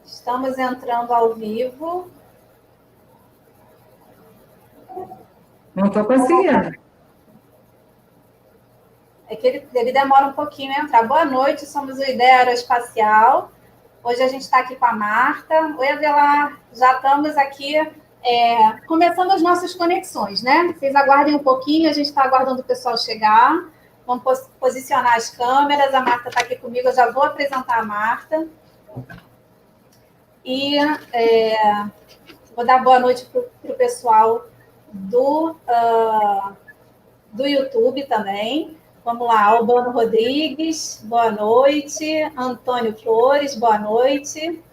Estamos entrando ao vivo. Não estou conseguindo. É que ele demora um pouquinho a entrar. Boa noite, somos o Ideia Aeroespacial. Hoje a gente está aqui com a Marta. Oi, Avelar. Já estamos aqui começando as nossas conexões, né? Vocês aguardem um pouquinho, a gente está aguardando o pessoal chegar. Vamos posicionar as câmeras. A Marta está aqui comigo, eu já vou apresentar a Marta. E vou dar boa noite para o pessoal do YouTube também. Vamos lá, Albano Rodrigues, boa noite. Antônio Flores, boa noite.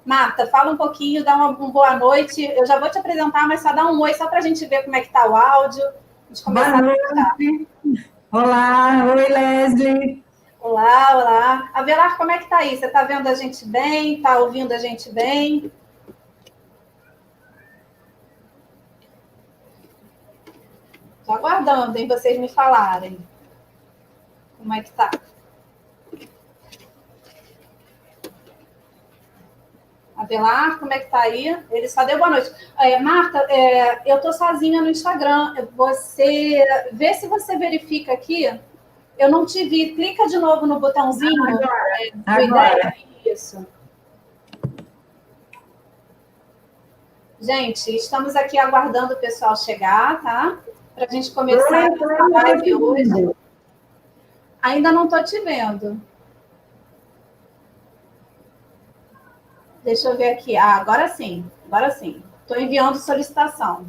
Marta, fala um pouquinho, dá uma boa noite. Eu já vou te apresentar, mas só dá um oi, só para a gente ver como é que está o áudio. Boa noite. Olá, oi, Leslie. Olá, olá. Avelar, como é que está aí? Você está vendo a gente bem? Está ouvindo a gente bem? Estou aguardando, hein, vocês me falarem. Como é que está? Avelar, como é que tá aí? Ele só deu boa noite. Marta, eu tô sozinha no Instagram. Você vê se você verifica aqui. Eu não te vi. Clica de novo no botãozinho. Agora. Isso. Gente, estamos aqui aguardando o pessoal chegar, tá? Para a gente começar a live hoje. Ainda não tô te vendo. Deixa eu ver aqui. Ah, agora sim. Agora sim. Estou enviando solicitação.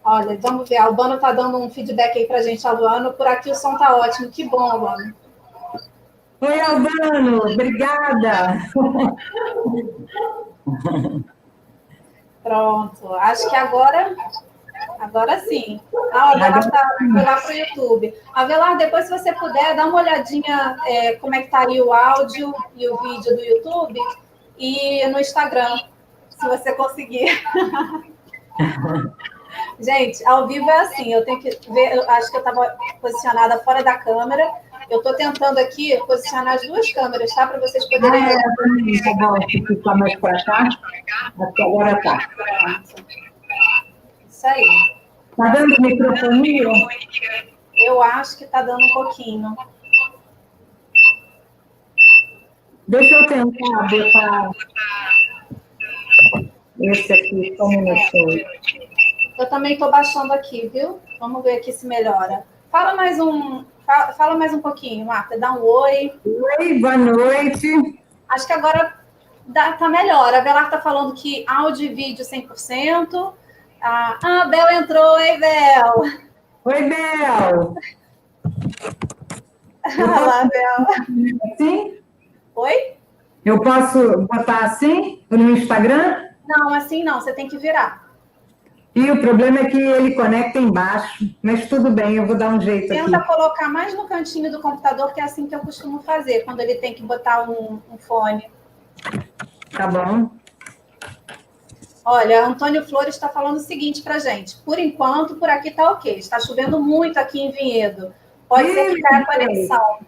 Olha, vamos ver. A Albano está dando um feedback aí para a gente, Albano. Por aqui o som está ótimo. Que bom, Albano. Oi, Albano. Obrigada. Pronto. Acho que agora sim. Ah, o Avelar foi lá para o YouTube. Avelar, depois, se você puder, dá uma olhadinha como é que está aí o áudio e o vídeo do YouTube e no Instagram, se você conseguir. Gente, ao vivo é assim, eu tenho que ver, eu acho que eu estava posicionada fora da câmera. Eu estou tentando aqui posicionar as duas câmeras, tá? Para vocês poderem... Tá bom, ficar mais para cá. Até agora tá. Isso aí. Tá dando microfonia? Eu acho que está dando um pouquinho. Deixa eu tentar botar esse aqui, só um minutinho. Eu também estou baixando aqui, viu? Vamos ver aqui se melhora. Fala mais um pouquinho, Marta. Dá um oi. Oi, boa noite. Acho que agora tá melhor. A Belar está falando que áudio e vídeo 100%. A Bel entrou. Oi, Bel. Oi, Bel. Olá, Bel. Assim? Oi? Eu posso botar assim no Instagram? Não, assim não. Você tem que virar. E o problema é que ele conecta embaixo, mas tudo bem, eu vou dar um jeito aqui. Tenta colocar mais no cantinho do computador, que é assim que eu costumo fazer, quando ele tem que botar um fone. Tá bom. Olha, Antônio Flores está falando o seguinte para gente. Por enquanto, por aqui está ok. Está chovendo muito aqui em Vinhedo. Pode ser que caia a conexão.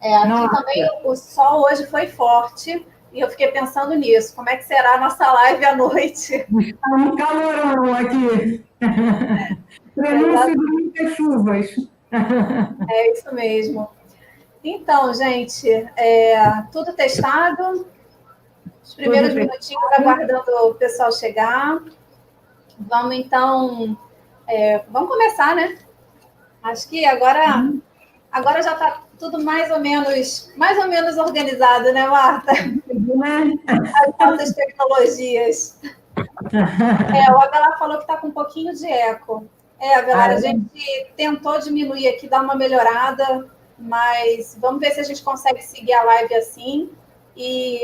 Aqui também o sol hoje foi forte. E eu fiquei pensando nisso. Como é que será a nossa live à noite? Está um calorão aqui. Prenúncio de muitas chuvas. É isso mesmo. Então, gente, tudo testado. Os primeiros minutinhos aguardando o pessoal chegar. Vamos, então... vamos começar, né? Acho que agora já está tudo mais ou menos organizado, né, Marta? As nossas tecnologias. O Avelar falou que está com um pouquinho de eco. Avelar, a gente tentou diminuir aqui, dar uma melhorada, mas vamos ver se a gente consegue seguir a live assim. E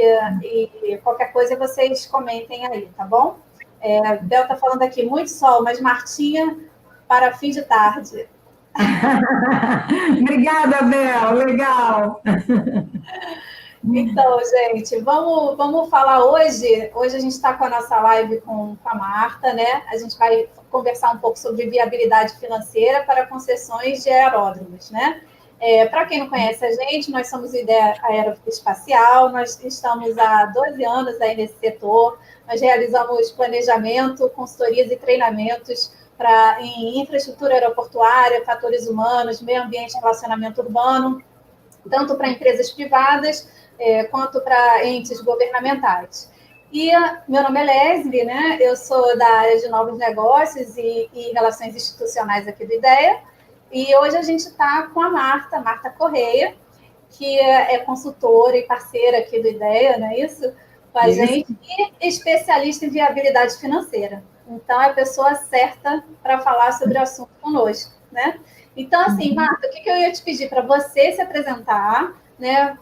qualquer coisa vocês comentem aí, tá bom? Bel está falando aqui, muito sol, mas Martinha para fim de tarde. Obrigada, Bel, legal. Então, gente, vamos falar hoje. Hoje a gente está com a nossa live com a Marta, né? A gente vai conversar um pouco sobre viabilidade financeira para concessões de aeródromos, né? Para quem não conhece a gente, nós somos Ideia Aeroespacial, nós estamos há 12 anos aí nesse setor, nós realizamos planejamento, consultorias e treinamentos em infraestrutura aeroportuária, fatores humanos, meio ambiente e relacionamento urbano, tanto para empresas privadas quanto para entes governamentais. E meu nome é Leslie, né? Eu sou da área de novos negócios e relações institucionais aqui do Ideia. E hoje a gente está com a Marta Correia, que é consultora e parceira aqui do Ideia, não é isso? Com a gente, e especialista em viabilidade financeira. Então, é a pessoa certa para falar sobre o assunto conosco, né? Então, assim, Marta, o que eu ia te pedir para você se apresentar, né?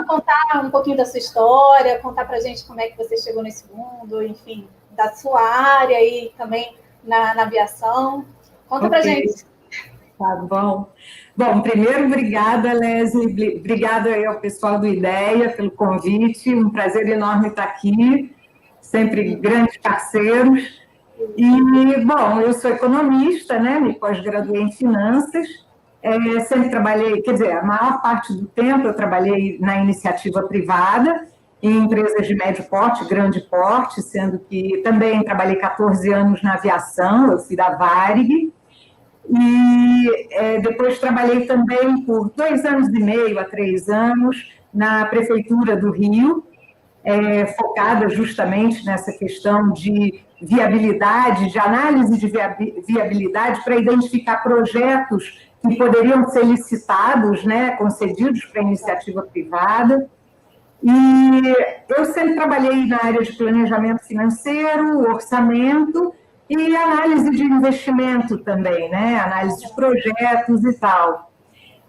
Contar um pouquinho da sua história, contar para a gente como é que você chegou nesse mundo, enfim, da sua área e também na aviação. Conta para a gente. Tá bom. Bom, primeiro, obrigada, Leslie, obrigada aí ao pessoal do Ideia pelo convite, um prazer enorme estar aqui, sempre grandes parceiros. E, bom, eu sou economista, né, me pós-graduei em finanças, sempre trabalhei, quer dizer, a maior parte do tempo eu trabalhei na iniciativa privada, em empresas de médio porte, grande porte, sendo que também trabalhei 14 anos na aviação, eu fui da Varig, e depois trabalhei também por 2 anos e meio a 3 anos na Prefeitura do Rio, focada justamente nessa questão de viabilidade, de análise de viabilidade para identificar projetos que poderiam ser licitados, né, concedidos para iniciativa privada. E eu sempre trabalhei na área de planejamento financeiro, orçamento e análise de investimento também, né? Análise de projetos e tal.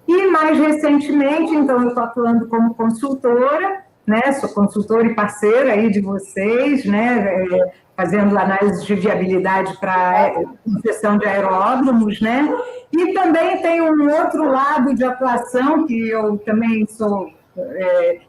E mais recentemente, então, eu estou atuando como consultora, né? Sou consultora e parceira aí de vocês, né? Fazendo análise de viabilidade para concessão de aeródromos, né? E também tem um outro lado de atuação que eu também sou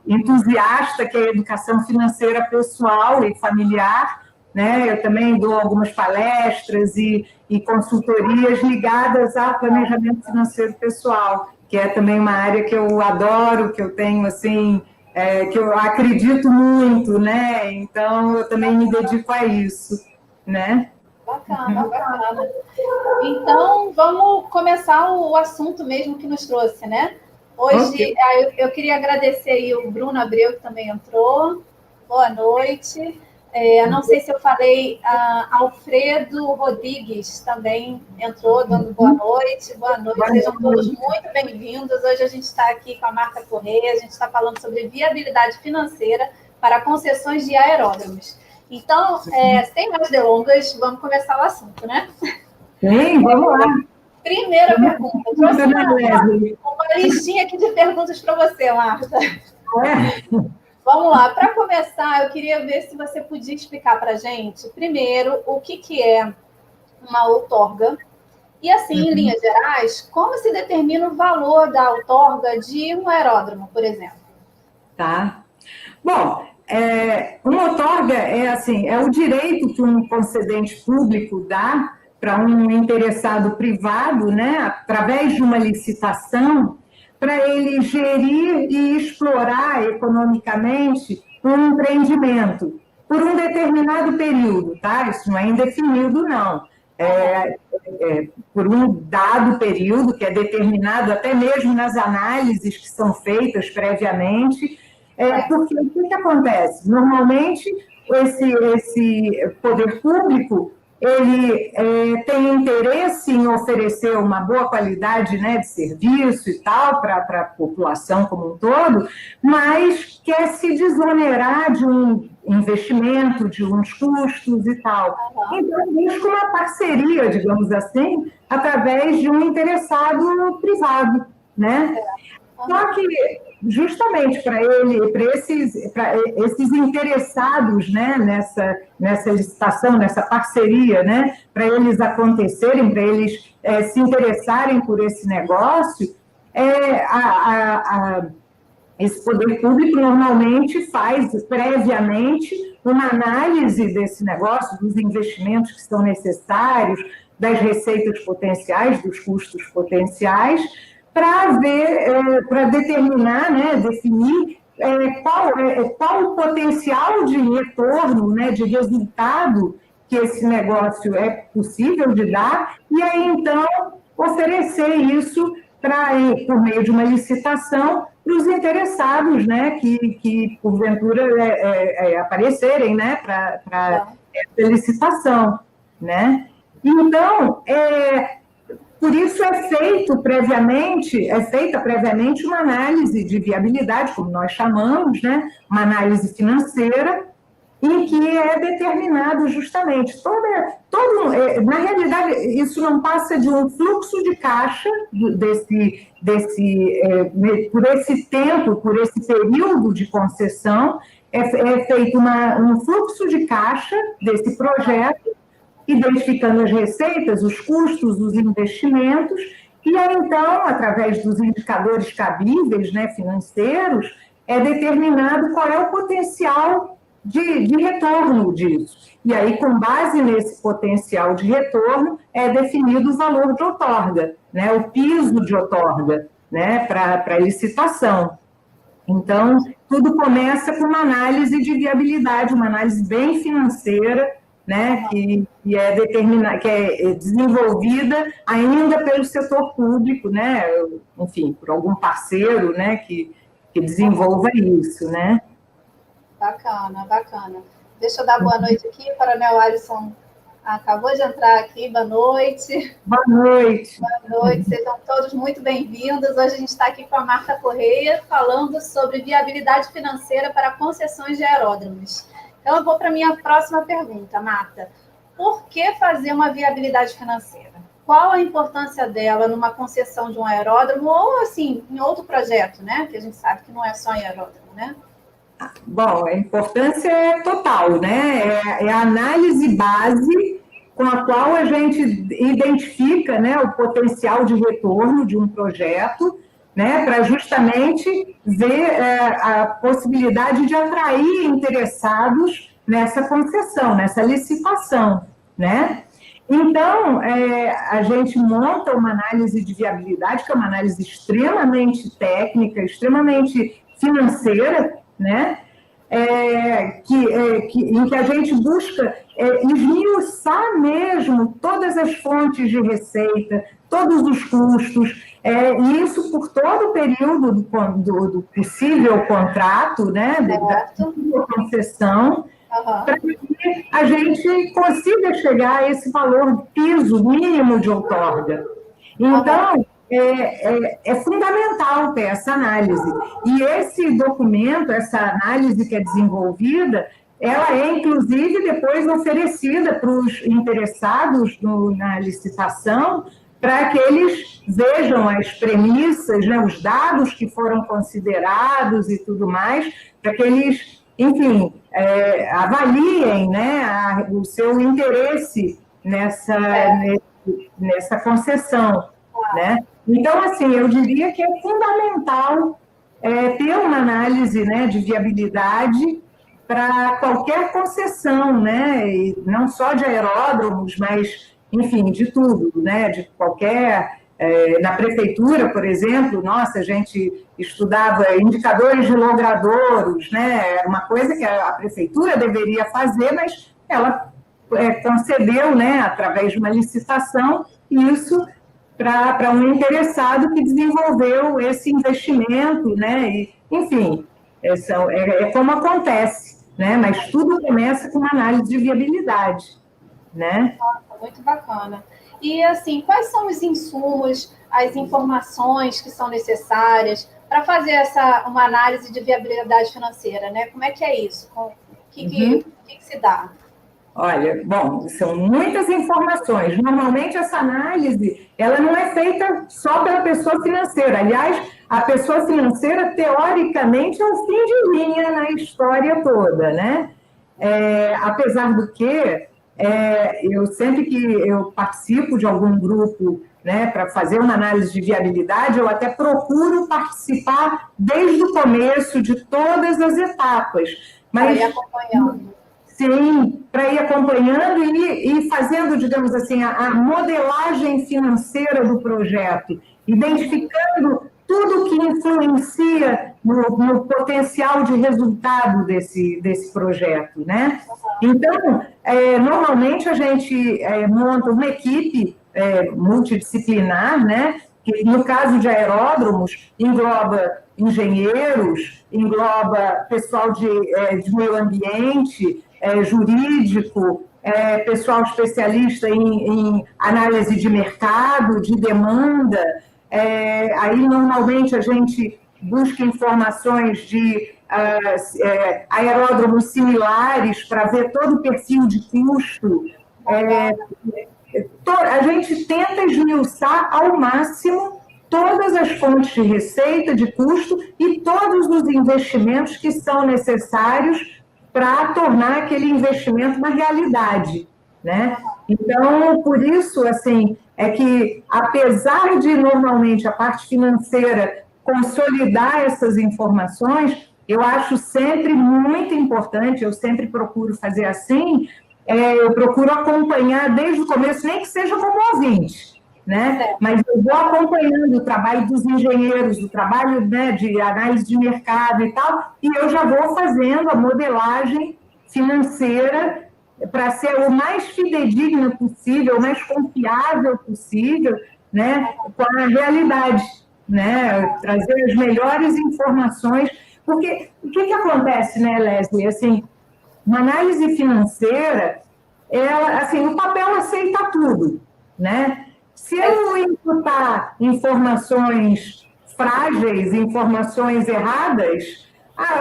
entusiasta, que é a educação financeira pessoal e familiar, né? Eu também dou algumas palestras e consultorias ligadas ao planejamento financeiro pessoal, que é também uma área que eu adoro, que eu tenho, assim, que eu acredito muito, né? Então, eu também me dedico a isso, né? Bacana, bacana. Então, vamos começar o assunto mesmo que nos trouxe, né? Hoje, eu queria agradecer aí o Bruno Abreu, que também entrou. Boa noite. Não sei se eu falei, Alfredo Rodrigues também entrou, dando boa noite. Boa noite, sejam todos muito bem-vindos. Hoje a gente está aqui com a Marta Correia, a gente está falando sobre viabilidade financeira para concessões de aeródromos. Então, sem mais delongas, vamos começar o assunto, né? Sim, vamos lá. Primeira pergunta. Eu trouxe uma listinha aqui de perguntas para você, Marta. Vamos lá. Para começar, eu queria ver se você podia explicar para a gente, primeiro, o que é uma outorga e, assim, em linhas gerais, como se determina o valor da outorga de um aeródromo, por exemplo. Tá. Bom, uma outorga é o direito que um concedente público dá para um interessado privado, né, através de uma licitação, para ele gerir e explorar economicamente um empreendimento por um determinado período, tá? Isso não é indefinido, não. Por um dado período que é determinado até mesmo nas análises que são feitas previamente, porque o que acontece? Normalmente, esse poder público ele tem interesse em oferecer uma boa qualidade, né, de serviço e tal para a população como um todo, mas quer se desonerar de um investimento, de uns custos e tal. Então, busca uma parceria, digamos assim, através de um interessado privado, né? Só que, justamente para esses interessados, né, nessa licitação, nessa parceria, né, para eles acontecerem, para eles se interessarem por esse negócio, esse poder público normalmente faz previamente uma análise desse negócio, dos investimentos que são necessários, das receitas potenciais, dos custos potenciais, para ver, para determinar, né, definir qual o potencial de retorno, né, de resultado que esse negócio é possível de dar, e aí, então, oferecer isso por meio de uma licitação para os interessados, né, que porventura aparecerem, né, para essa licitação, né? Então, por isso é feita previamente uma análise de viabilidade, como nós chamamos, né, uma análise financeira, em que é determinado justamente na realidade, isso não passa de um fluxo de caixa por esse tempo, por esse período de concessão, é feito um fluxo de caixa desse projeto, identificando as receitas, os custos, os investimentos, e aí, então, através dos indicadores cabíveis, né, financeiros, é determinado qual é o potencial de retorno disso. E aí, com base nesse potencial de retorno, é definido o valor de outorga, né, o piso de outorga, né, para a licitação. Então, tudo começa com uma análise de viabilidade, uma análise bem financeira, né, que é desenvolvida ainda pelo setor público, né, enfim, por algum parceiro, né, que desenvolva isso, né. Bacana, bacana. Deixa eu dar boa noite aqui, o Coronel Alisson acabou de entrar aqui, boa noite. Boa noite. Boa noite, sejam todos muito bem-vindos. Hoje a gente está aqui com a Marta Correia, falando sobre viabilidade financeira para concessões de aeródromos. Então, eu vou para a minha próxima pergunta, Marta. Por que fazer uma viabilidade financeira? Qual a importância dela numa concessão de um aeródromo ou, assim, em outro projeto, né? Que a gente sabe que não é só em aeródromo, né? Bom, a importância é total, né? É a análise base com a qual a gente identifica, né, o potencial de retorno de um projeto, né, para justamente ver a possibilidade de atrair interessados nessa concessão, nessa licitação, né? Então, a gente monta uma análise de viabilidade, que é uma análise extremamente técnica, extremamente financeira, né? Em que a gente busca esmiuçar mesmo todas as fontes de receita, todos os custos, e isso por todo o período do possível contrato, né, da concessão, para que a gente consiga chegar a esse valor piso mínimo de outorga. Então, é fundamental ter essa análise. E esse documento, essa análise que é desenvolvida, ela é, inclusive, depois oferecida para os interessados na licitação, para que eles vejam as premissas, né, os dados que foram considerados e tudo mais, para que eles, enfim, avaliem, né, o seu interesse nessa concessão, né? Então, assim, eu diria que é fundamental ter uma análise, né, de viabilidade para qualquer concessão, né, e não só de aeródromos, mas, enfim, de tudo, né, de qualquer... na prefeitura, por exemplo, nossa, a gente estudava indicadores de logradouros, né, era uma coisa que a prefeitura deveria fazer, mas ela concedeu, né, através de uma licitação, isso para um interessado que desenvolveu esse investimento, né, e, enfim, é como acontece, né, mas tudo começa com uma análise de viabilidade, né. Nossa, muito bacana. E, assim, quais são os insumos, as informações que são necessárias para fazer uma análise de viabilidade financeira, né? Como é que é isso? O que se dá? Olha, bom, são muitas informações. Normalmente, essa análise, ela não é feita só pela pessoa financeira. Aliás, a pessoa financeira, teoricamente, é o fim de linha na história toda, né? Apesar do que... eu sempre que eu participo de algum grupo, né, para fazer uma análise de viabilidade, eu até procuro participar desde o começo de todas as etapas. Mas, acompanhando. Sim, para ir acompanhando e fazendo, digamos assim, a modelagem financeira do projeto, identificando tudo que influencia no potencial de resultado desse projeto, né? Então, normalmente a gente monta uma equipe multidisciplinar, né? Que no caso de aeródromos engloba engenheiros, engloba pessoal de meio ambiente, jurídico, pessoal especialista em análise de mercado, de demanda. Aí, normalmente, a gente busca informações de aeródromos similares para ver todo o perfil de custo. A gente tenta esmiuçar ao máximo todas as fontes de receita, de custo e todos os investimentos que são necessários para tornar aquele investimento uma realidade, né? Então, por isso, assim, é que, apesar de, normalmente, a parte financeira consolidar essas informações, eu acho sempre muito importante, eu sempre procuro fazer assim, eu procuro acompanhar desde o começo, nem que seja como ouvinte, né? Mas eu vou acompanhando o trabalho dos engenheiros, o trabalho, né, de análise de mercado e tal, e eu já vou fazendo a modelagem financeira para ser o mais fidedigna possível, o mais confiável possível, né, com a realidade, né? Trazer as melhores informações, porque o que acontece, né, Leslie? Assim, uma análise financeira, ela, assim, o papel aceita tudo, né? Se eu imputar informações frágeis, informações erradas,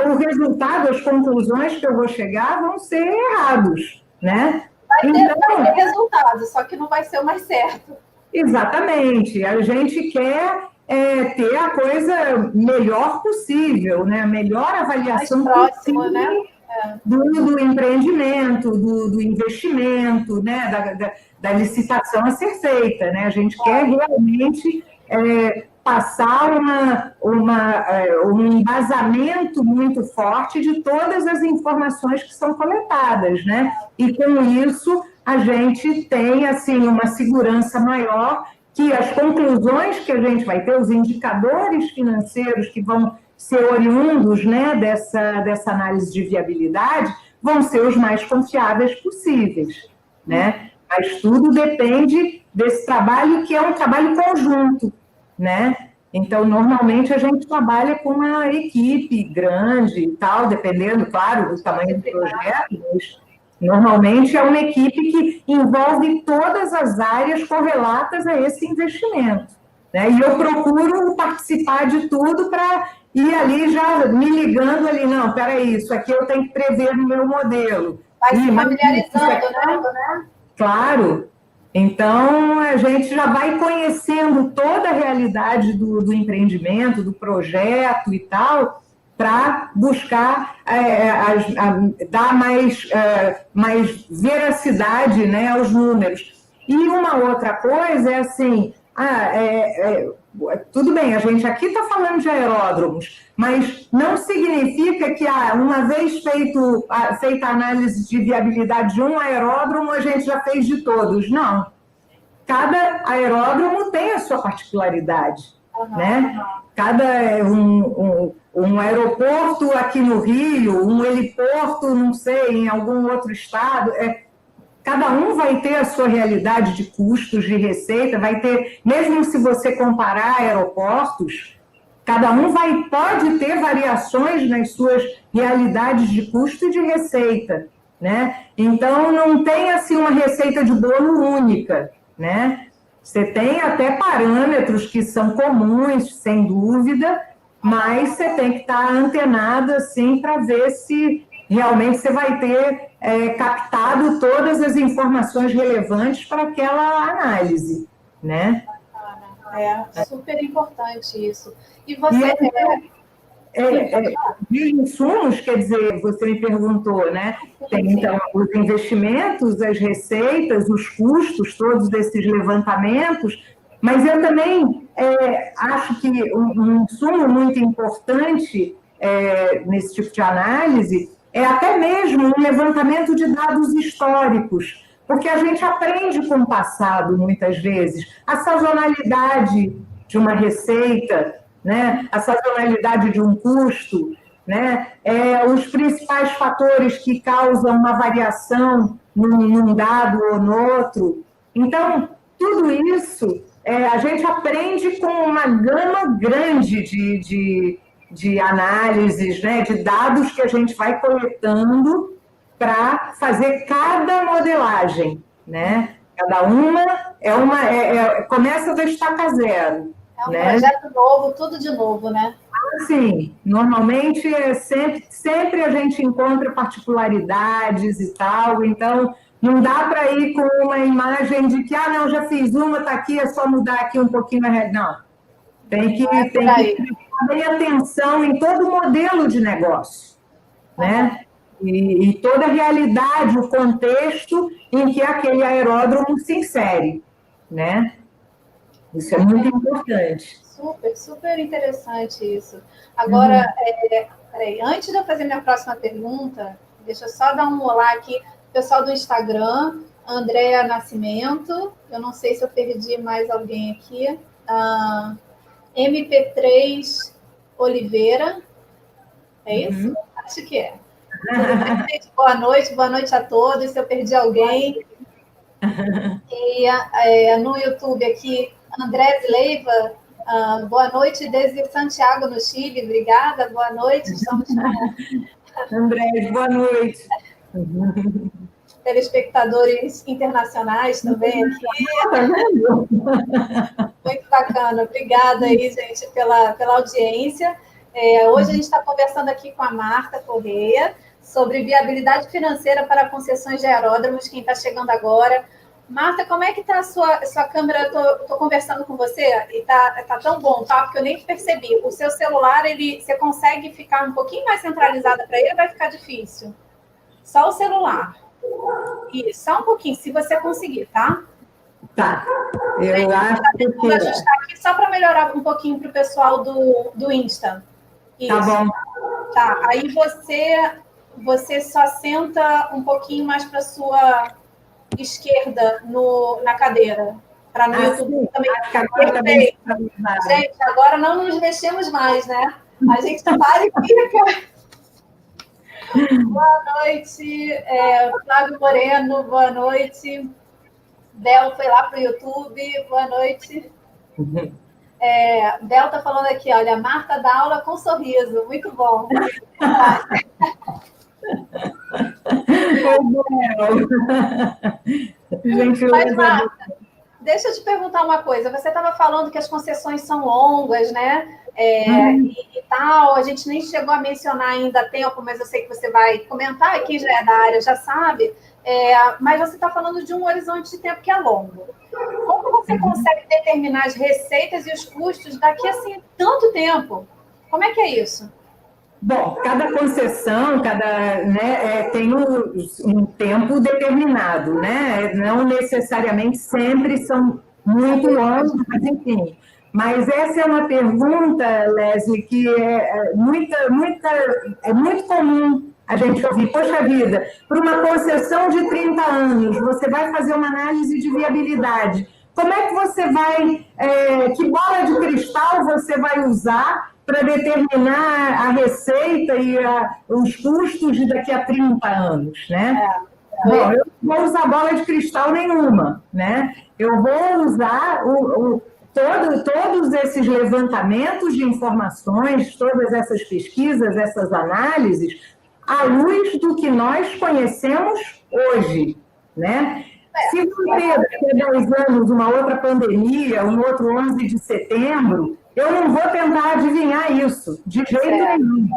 o resultado, as conclusões que eu vou chegar vão ser errados, né? Vai ter resultado, só que não vai ser o mais certo. Exatamente. A gente quer ter a coisa melhor possível, né? A melhor avaliação mais próximo, possível, né? do empreendimento, do investimento, né? Da licitação a ser feita, né? A gente quer realmente passar um embasamento muito forte de todas as informações que são coletadas, né? E com isso a gente tem assim uma segurança maior que as conclusões que a gente vai ter, os indicadores financeiros que vão ser oriundos, né, dessa análise de viabilidade, vão ser os mais confiáveis possíveis, né? Mas tudo depende desse trabalho, que é um trabalho conjunto, né? Então, normalmente, a gente trabalha com uma equipe grande e tal, dependendo, claro, do tamanho do projeto, mas normalmente é uma equipe que envolve todas as áreas correlatas a esse investimento, né? E eu procuro participar de tudo para ir ali já me ligando ali, não, peraí, isso aqui eu tenho que prever no meu modelo. Vai se familiarizando, né? Claro. Então, a gente já vai conhecendo toda a realidade do empreendimento, do projeto e tal, para buscar dar mais veracidade, né, aos números. E uma outra coisa é assim, tudo bem, a gente aqui está falando de aeródromos, mas não significa que uma vez feita a análise de viabilidade de um aeródromo, a gente já fez de todos. Não. Cada aeródromo tem a sua particularidade, né? Cada um aeroporto aqui no Rio, um heliporto, não sei, em algum outro estado, cada um vai ter a sua realidade de custos, de receita, vai ter, mesmo se você comparar aeroportos, cada um pode ter variações nas suas realidades de custo e de receita, né? Então, não tem assim uma receita de bolo única, né? Você tem até parâmetros que são comuns, sem dúvida, mas você tem que estar antenado assim para ver se realmente você vai ter captado todas as informações relevantes para aquela análise, né? É super importante isso. E você... de insumos, quer dizer, você me perguntou, né? Tem, então, os investimentos, as receitas, os custos, todos desses levantamentos, mas eu também acho que um insumo muito importante nesse tipo de análise é até mesmo um levantamento de dados históricos, porque a gente aprende com o passado, muitas vezes, a sazonalidade de uma receita, né? A sazonalidade de um custo, né? Os principais fatores que causam uma variação num dado ou no outro. Então, tudo isso a gente aprende com uma gama grande de análises, né? De dados que a gente vai coletando para fazer cada modelagem, né? Cada uma começa da estaca zero. É um projeto novo, tudo de novo, né? Sim, normalmente sempre a gente encontra particularidades e tal, então não dá para ir com uma imagem de que, não, já fiz uma, está aqui, é só mudar aqui um pouquinho a regra. Não, tem que prestar bem atenção em todo o modelo de negócio, né? E toda a realidade, o contexto em que aquele aeródromo se insere, né? Isso é muito importante. Super, super interessante isso. Agora, peraí, antes de eu fazer minha próxima pergunta, deixa eu só dar um olá aqui. Pessoal do Instagram, Andréa Nascimento, eu não sei se eu perdi mais alguém aqui. MP3 Oliveira, é isso? Acho que é. Boa noite a todos. Se eu perdi alguém. E no YouTube aqui, André Leiva, boa noite desde Santiago, no Chile. Obrigada, boa noite. Estamos André, boa noite. Telespectadores internacionais também aqui. Muito bacana. Obrigada aí, gente, pela audiência. Hoje a gente está conversando aqui com a Marta Correia sobre viabilidade financeira para concessões de aeródromos. Quem está chegando agora. Marta, como é que está a sua câmera? Estou conversando com você e tá tão bom, tá? Porque eu nem percebi. O seu celular, você consegue ficar um pouquinho mais centralizada para ele ou vai ficar difícil? Só o celular. Isso, só um pouquinho, se você conseguir, tá? Tá. Eu acho que... Vou ajustar aqui só para melhorar um pouquinho para o pessoal do Insta. Isso. Tá bom. Tá, aí você só senta um pouquinho mais para sua esquerda na cadeira. Para no YouTube também. Perfeito. Gente, agora não nos mexemos mais, né? A gente para e fica... Boa noite, Flávio Moreno, boa noite. Bel foi lá para o YouTube, boa noite. Bel está falando aqui, olha, Marta dá aula com sorriso, muito bom. Mas, Marta, deixa eu te perguntar uma coisa. Você estava falando que as concessões são longas, né? E tal, a gente nem chegou a mencionar ainda tempo, mas eu sei que você vai comentar, quem já é da área já sabe, mas você está falando de um horizonte de tempo que é longo. Como você consegue determinar as receitas e os custos daqui a assim, tanto tempo? Como é que é isso? Bom, cada concessão, tem um tempo determinado, né? Não necessariamente sempre são muito longos, mas enfim. Mas essa é uma pergunta, Leslie, que é muito comum a gente ouvir. Poxa vida, para uma concessão de 30 anos, você vai fazer uma análise de viabilidade. Como é que você vai... que bola de cristal você vai usar para determinar a receita e os custos de daqui a 30 anos, né? Bom, eu não vou usar bola de cristal nenhuma, né? Eu vou usar todos esses levantamentos de informações, todas essas pesquisas, essas análises, à luz do que nós conhecemos hoje, né? Se vai ter daqui a 10 anos uma outra pandemia, um outro 11 de setembro, eu não vou tentar adivinhar isso, de jeito nenhum.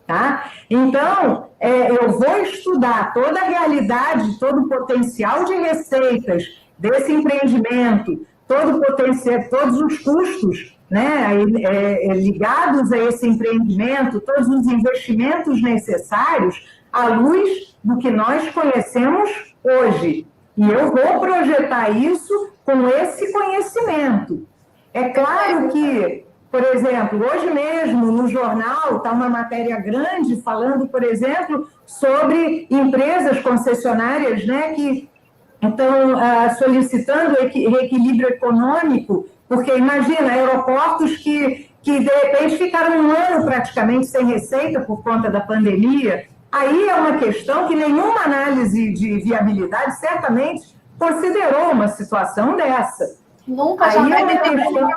Tá? Então, eu vou estudar toda a realidade, todo o potencial de receitas desse empreendimento, todo o potencial, todos os custos, né, ligados a esse empreendimento, todos os investimentos necessários à luz do que nós conhecemos hoje. E eu vou projetar isso com esse conhecimento. É claro que Por exemplo, hoje mesmo no jornal está uma matéria grande falando, por exemplo, sobre empresas concessionárias, né, que estão solicitando reequilíbrio econômico, porque imagina, aeroportos que de repente ficaram um ano praticamente sem receita por conta da pandemia. Aí é uma questão que nenhuma análise de viabilidade certamente considerou uma situação dessa. Nunca já vai ter questão.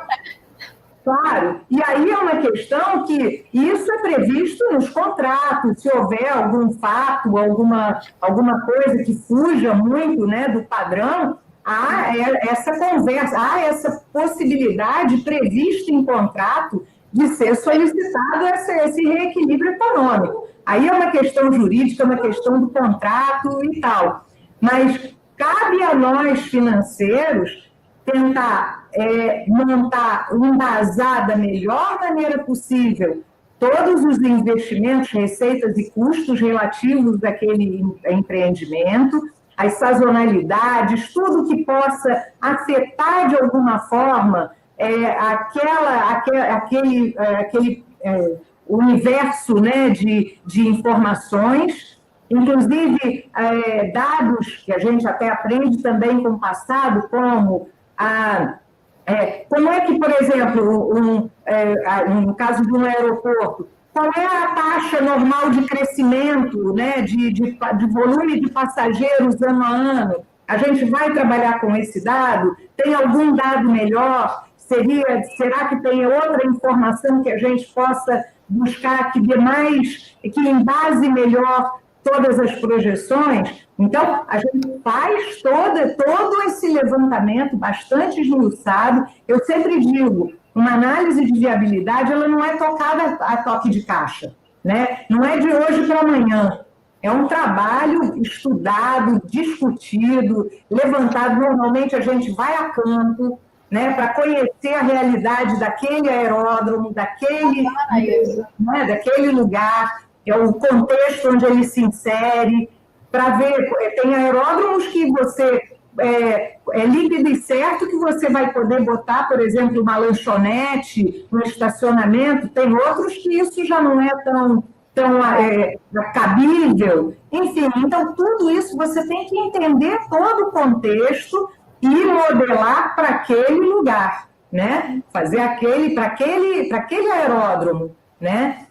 Claro, e aí é uma questão que isso é previsto nos contratos, se houver algum fato, alguma coisa que fuja muito, né, do padrão, há essa conversa, há essa possibilidade prevista em contrato de ser solicitado esse reequilíbrio econômico. Aí é uma questão jurídica, é uma questão do contrato e tal. Mas cabe a nós, financeiros, tentar montar, embasar da melhor maneira possível todos os investimentos, receitas e custos relativos àquele empreendimento, as sazonalidades, tudo que possa afetar de alguma forma aquele universo, né, de informações, inclusive dados que a gente até aprende também com o passado, como como é que, por exemplo, no caso de um aeroporto, qual é a taxa normal de crescimento, né, de volume de passageiros ano a ano? A gente vai trabalhar com esse dado? Tem algum dado melhor? Será que tem outra informação que a gente possa buscar que dê mais, que embase melhor todas as projeções? Então, a gente faz todo esse levantamento bastante esmiuçado. Eu sempre digo, uma análise de viabilidade, ela não é tocada a toque de caixa, né? Não é de hoje para amanhã. É um trabalho estudado, discutido, levantado. Normalmente, a gente vai a campo, né, para conhecer a realidade daquele aeródromo, daquele lugar, é o contexto onde ele se insere, para ver, tem aeródromos que você é líquido e certo que você vai poder botar, por exemplo, uma lanchonete no estacionamento, tem outros que isso já não é tão cabível, enfim, então tudo isso você tem que entender todo o contexto e modelar para aquele lugar, né? Fazer para aquele aeródromo, né?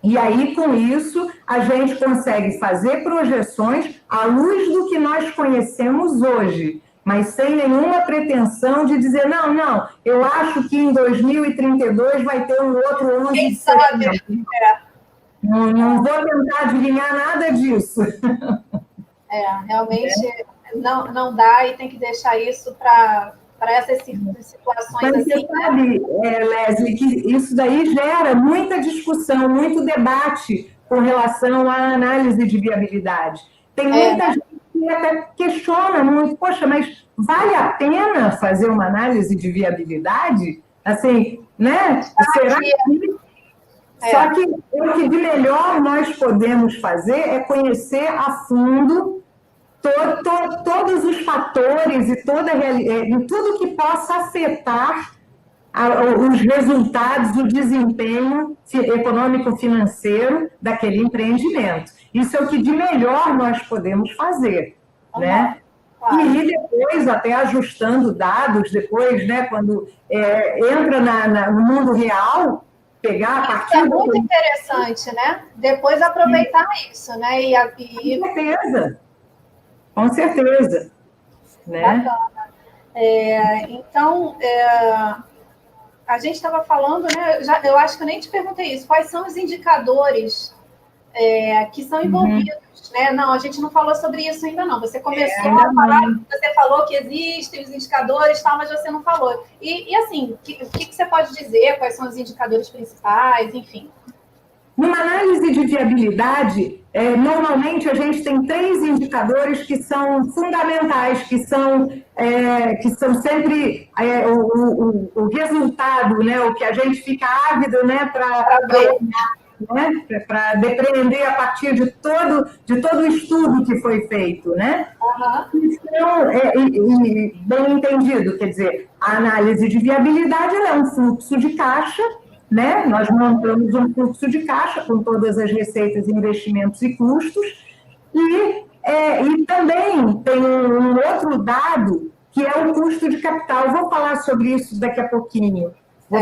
E aí, com isso, a gente consegue fazer projeções à luz do que nós conhecemos hoje, mas sem nenhuma pretensão de dizer, não, eu acho que em 2032 vai ter um outro 11 de setembro. Não vou tentar adivinhar nada disso. Realmente não dá e tem que deixar isso para essas situações. Mas assim. Você sabe, Leslie, que isso daí gera muita discussão, muito debate com relação à análise de viabilidade. Tem muita gente que até questiona muito, poxa, mas vale a pena fazer uma análise de viabilidade? Assim, né? Será que... Só que o que de melhor nós podemos fazer é conhecer a fundo todos os fatores e tudo que possa afetar os resultados, o desempenho econômico-financeiro daquele empreendimento. Isso é o que de melhor nós podemos fazer, né? Claro. E depois, até ajustando dados, depois, né, quando entra no mundo real, pegar a partir... Isso é muito interessante, né? Depois aproveitar isso, né? Com certeza. Com certeza. Né? Então, a gente estava falando, né? Eu acho que eu nem te perguntei isso. Quais são os indicadores que são envolvidos? Né? Não, a gente não falou sobre isso ainda não. Você começou a falar, você falou que existem os indicadores, tal, mas você não falou. E assim, o que você pode dizer? Quais são os indicadores principais? Enfim. Numa análise de viabilidade, normalmente a gente tem 3 indicadores que são fundamentais, que são sempre o resultado, né, o que a gente fica ávido, né, para depreender a partir de todo o estudo que foi feito, né? Então, bem entendido, quer dizer, a análise de viabilidade é um fluxo de caixa né? Nós montamos um fluxo de caixa com todas as receitas, investimentos e custos, e também tem um outro dado, que é o custo de capital. Vou falar sobre isso daqui a pouquinho. Vou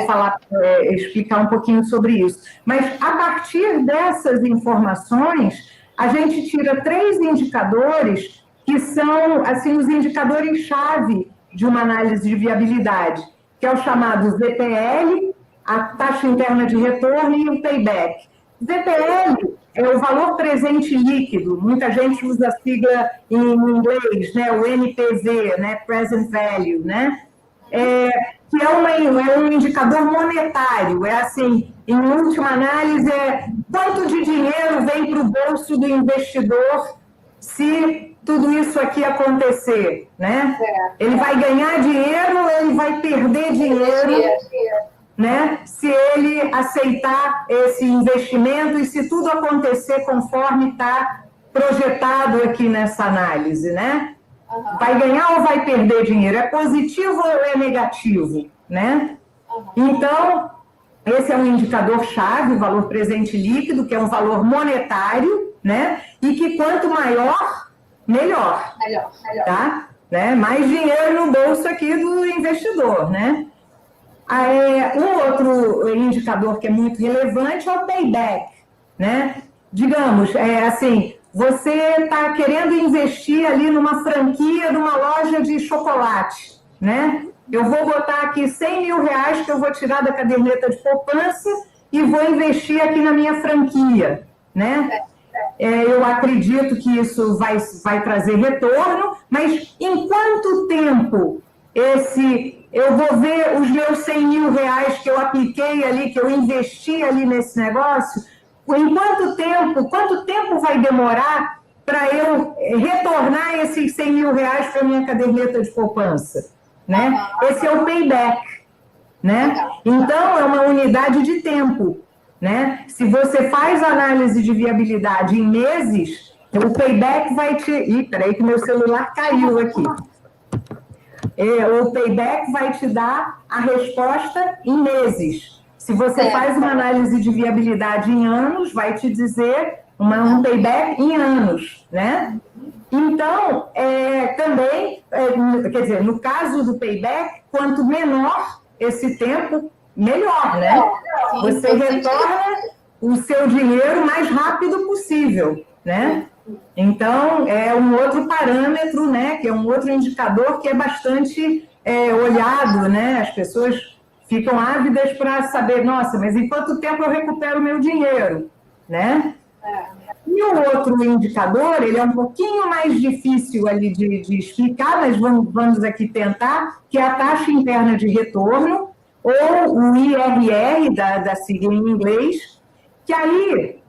explicar um pouquinho sobre isso. Mas, a partir dessas informações, a gente tira 3 indicadores que são, assim, os indicadores-chave de uma análise de viabilidade, que é o chamado VPL, a taxa interna de retorno e o payback. VPL é o valor presente líquido, muita gente usa a sigla em inglês, né, o NPV, né, Present Value, né, que é um indicador monetário, é assim, em última análise, quanto de dinheiro vem para o bolso do investidor se tudo isso aqui acontecer, né? Ele vai ganhar dinheiro ou ele vai perder dinheiro, né? Se ele aceitar esse investimento e se tudo acontecer conforme está projetado aqui nessa análise, né? Vai ganhar ou vai perder dinheiro? É positivo ou é negativo, né? Então, esse é um indicador-chave, o valor presente líquido, que é um valor monetário, né? E que quanto maior, melhor. Tá? Né? Mais dinheiro no bolso aqui do investidor, né? Um outro indicador que é muito relevante é o payback, né? Digamos, assim, você está querendo investir ali numa franquia de uma loja de chocolate, né? Eu vou botar aqui 100 mil reais que eu vou tirar da caderneta de poupança e vou investir aqui na minha franquia, né? Eu acredito que isso vai trazer retorno, mas em quanto tempo eu vou ver os meus 100 mil reais que eu apliquei ali, que eu investi ali nesse negócio, em quanto tempo vai demorar para eu retornar esses 100 mil reais para a minha caderneta de poupança, né? Esse é o payback, né? Então, é uma unidade de tempo, né? Se você faz análise de viabilidade em meses, o payback vai te... Ih, peraí que meu celular caiu aqui. O payback vai te dar a resposta em meses. Se você faz uma análise de viabilidade em anos, vai te dizer um payback em anos, né? Então, também, quer dizer, no caso do payback, quanto menor esse tempo, melhor, né? Você retorna o seu dinheiro o mais rápido possível, né? Então, é um outro parâmetro, né? Que é um outro indicador que é bastante olhado, né? As pessoas ficam ávidas para saber, nossa, mas em quanto tempo eu recupero o meu dinheiro, né? E o outro indicador, ele é um pouquinho mais difícil ali de explicar, mas vamos aqui tentar, que é a taxa interna de retorno, ou o IRR, da sigla em inglês, que aí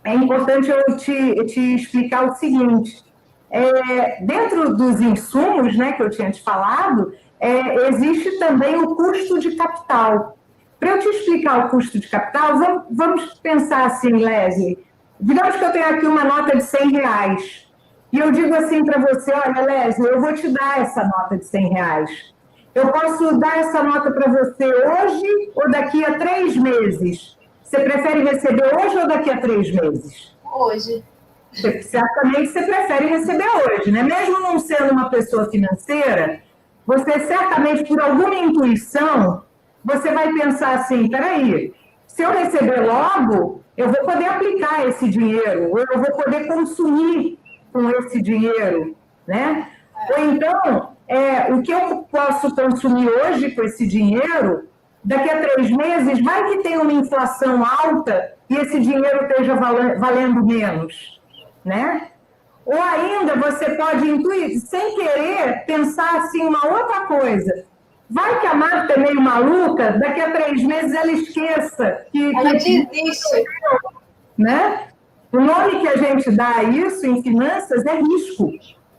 é importante eu te explicar o seguinte, dentro dos insumos, né, que eu tinha te falado, existe também o custo de capital. Para eu te explicar o custo de capital, vamos pensar assim, Leslie, digamos que eu tenho aqui uma nota de 100 reais, e eu digo assim para você, olha, Leslie, eu vou te dar essa nota de 100 reais. Eu posso dar essa nota para você hoje ou daqui a 3 meses? Você prefere receber hoje ou daqui a 3 meses? Hoje. Certamente você prefere receber hoje, né? Mesmo não sendo uma pessoa financeira, você certamente, por alguma intuição, você vai pensar assim, peraí, se eu receber logo, eu vou poder aplicar esse dinheiro, ou eu vou poder consumir com esse dinheiro, né? Ou então, o que eu posso consumir hoje com esse dinheiro, daqui a 3 meses, vai que tem uma inflação alta e esse dinheiro esteja valendo menos, né? Ou ainda você pode intuir, sem querer, pensar assim uma outra coisa. Vai que a Marta é meio maluca, daqui a 3 meses ela esqueça que... Ela desiste. Né? O nome que a gente dá a isso em finanças é risco.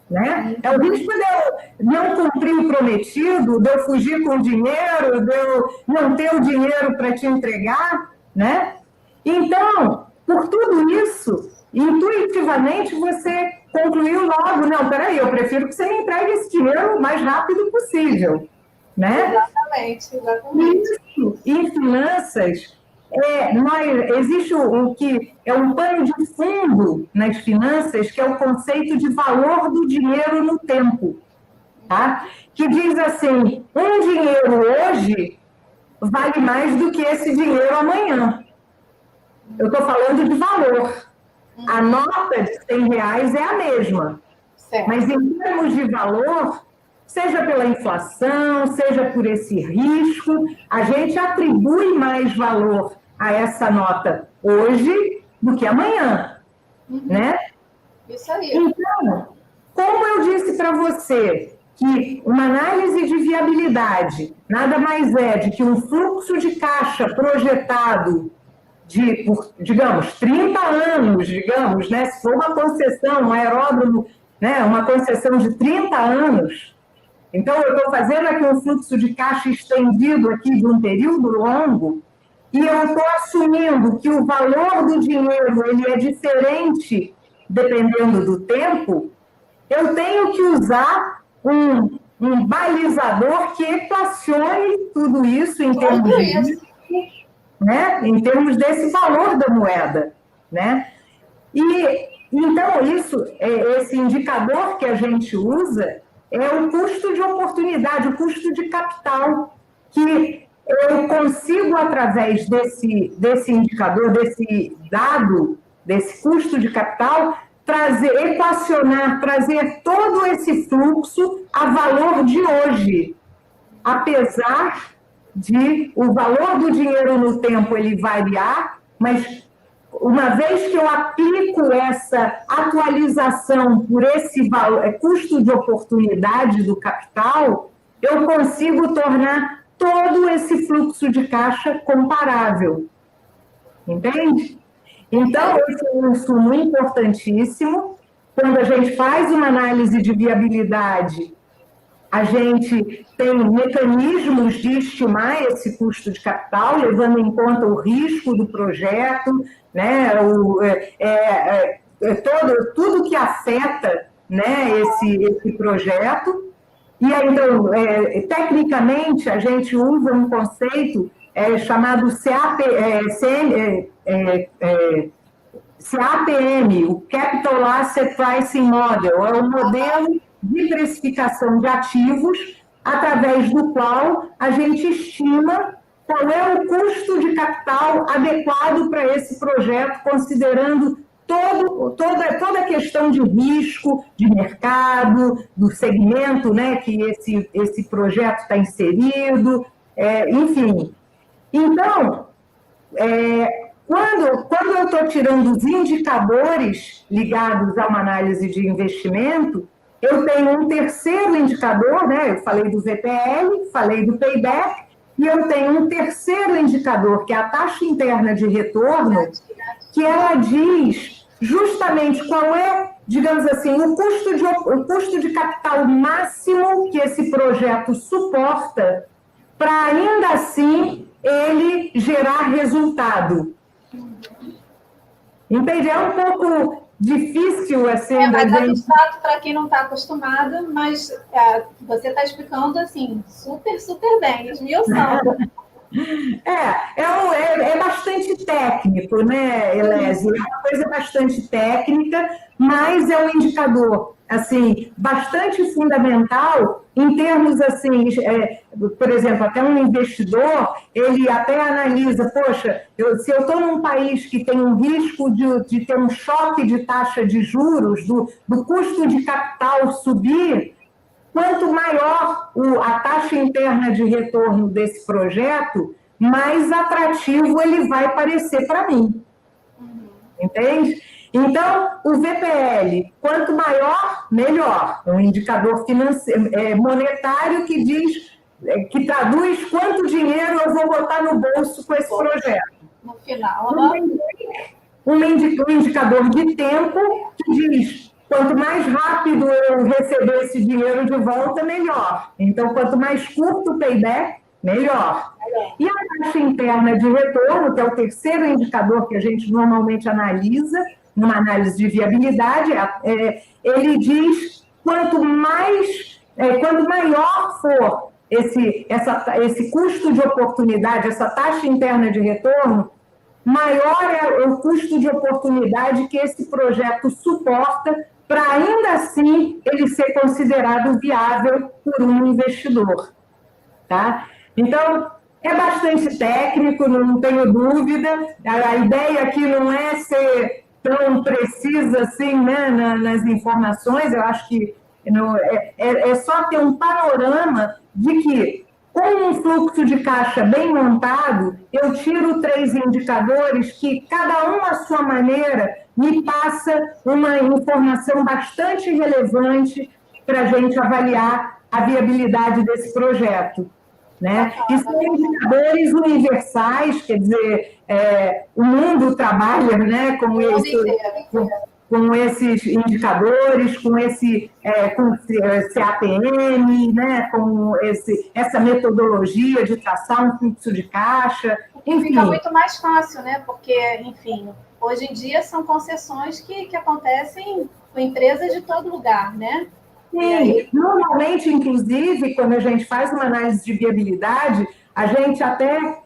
Né? É o risco de eu não cumprir o prometido, de eu fugir com o dinheiro, de eu não ter o dinheiro para te entregar, né? Então, por tudo isso, intuitivamente você concluiu logo, não, peraí, eu prefiro que você me entregue esse dinheiro o mais rápido possível, né? Exatamente. Isso, em finanças, existe o que é um pano de fundo nas finanças, que é o conceito de valor do dinheiro no tempo, tá? Que diz assim, um dinheiro hoje vale mais do que esse dinheiro amanhã. Eu estou falando de valor. A nota de R$100 é a mesma. Certo. Mas em termos de valor, seja pela inflação, seja por esse risco, a gente atribui mais valor a essa nota hoje do que amanhã, né? Isso aí. Então, como eu disse para você, que uma análise de viabilidade nada mais é do que um fluxo de caixa projetado por, digamos, 30 anos, digamos, né? Se for uma concessão, um aeródromo, né? Uma concessão de 30 anos, então eu estou fazendo aqui um fluxo de caixa estendido aqui de um período longo, e eu estou assumindo que o valor do dinheiro ele é diferente dependendo do tempo, eu tenho que usar um balizador que equacione tudo isso em termos de... Né? Em termos desse valor da moeda, né? E então esse indicador que a gente usa é o custo de oportunidade, o custo de capital, que eu consigo através desse indicador, desse dado, desse custo de capital, equacionar, trazer todo esse fluxo a valor de hoje, apesar de o valor do dinheiro no tempo ele variar, mas uma vez que eu aplico essa atualização por esse custo de oportunidade do capital, eu consigo tornar todo esse fluxo de caixa comparável. Entende? Então, esse é um insumo importantíssimo. Quando a gente faz uma análise de viabilidade, a gente tem mecanismos de estimar esse custo de capital, levando em conta o risco do projeto, né, tudo que afeta, né, esse projeto. E aí, então, tecnicamente, a gente usa um conceito chamado CAPM, o Capital Asset Pricing Model, é o modelo de precificação de ativos, através do qual a gente estima qual é o custo de capital adequado para esse projeto, considerando toda a questão de risco de mercado, do segmento, né, que esse projeto está inserido, enfim. Então, quando eu estou tirando os indicadores ligados a uma análise de investimento, eu tenho um terceiro indicador, né? Eu falei do VPL, falei do payback, e eu tenho um terceiro indicador, que é a taxa interna de retorno, que ela diz justamente qual é, digamos assim, o custo de capital máximo que esse projeto suporta para, ainda assim, ele gerar resultado. Entende? É um pouco difícil, assim... Mas é chato para quem não está acostumado, mas você está explicando, assim, super, super bem, esmiuçando. É bastante técnico, né, Elésio? É uma coisa bastante técnica, mas é um indicador, assim, bastante fundamental em termos, assim, por exemplo, até um investidor, ele até analisa, poxa, se eu estou num país que tem um risco de ter um choque de taxa de juros, do custo de capital subir, quanto maior a taxa interna de retorno desse projeto, mais atrativo ele vai parecer para mim. Entende? Então, o VPL, quanto maior, melhor. É um indicador monetário que diz, que traduz quanto dinheiro eu vou botar no bolso com esse projeto. No final, um indicador de tempo que diz, quanto mais rápido eu receber esse dinheiro de volta, melhor. Então, quanto mais curto o payback, melhor. E a taxa interna de retorno, que é o terceiro indicador que a gente normalmente analisa, numa análise de viabilidade, ele diz quanto maior for esse custo de oportunidade, essa taxa interna de retorno, maior é o custo de oportunidade que esse projeto suporta para, ainda assim, ele ser considerado viável por um investidor. Tá? Então, é bastante técnico, não tenho dúvida. A ideia aqui não é ser tão precisa assim, né, nas informações, eu acho que é só ter um panorama de que, com um fluxo de caixa bem montado, eu tiro 3 indicadores que, cada um à sua maneira, me passa uma informação bastante relevante para a gente avaliar a viabilidade desse projeto. Né? E são indicadores universais, quer dizer, o mundo trabalha, né, com esses indicadores, com CAPM, né, com essa metodologia de traçar um fluxo de caixa, enfim. Fica muito mais fácil, né? Porque, enfim, hoje em dia são concessões que acontecem com empresas de todo lugar, né? Sim, normalmente, inclusive, quando a gente faz uma análise de viabilidade, a gente até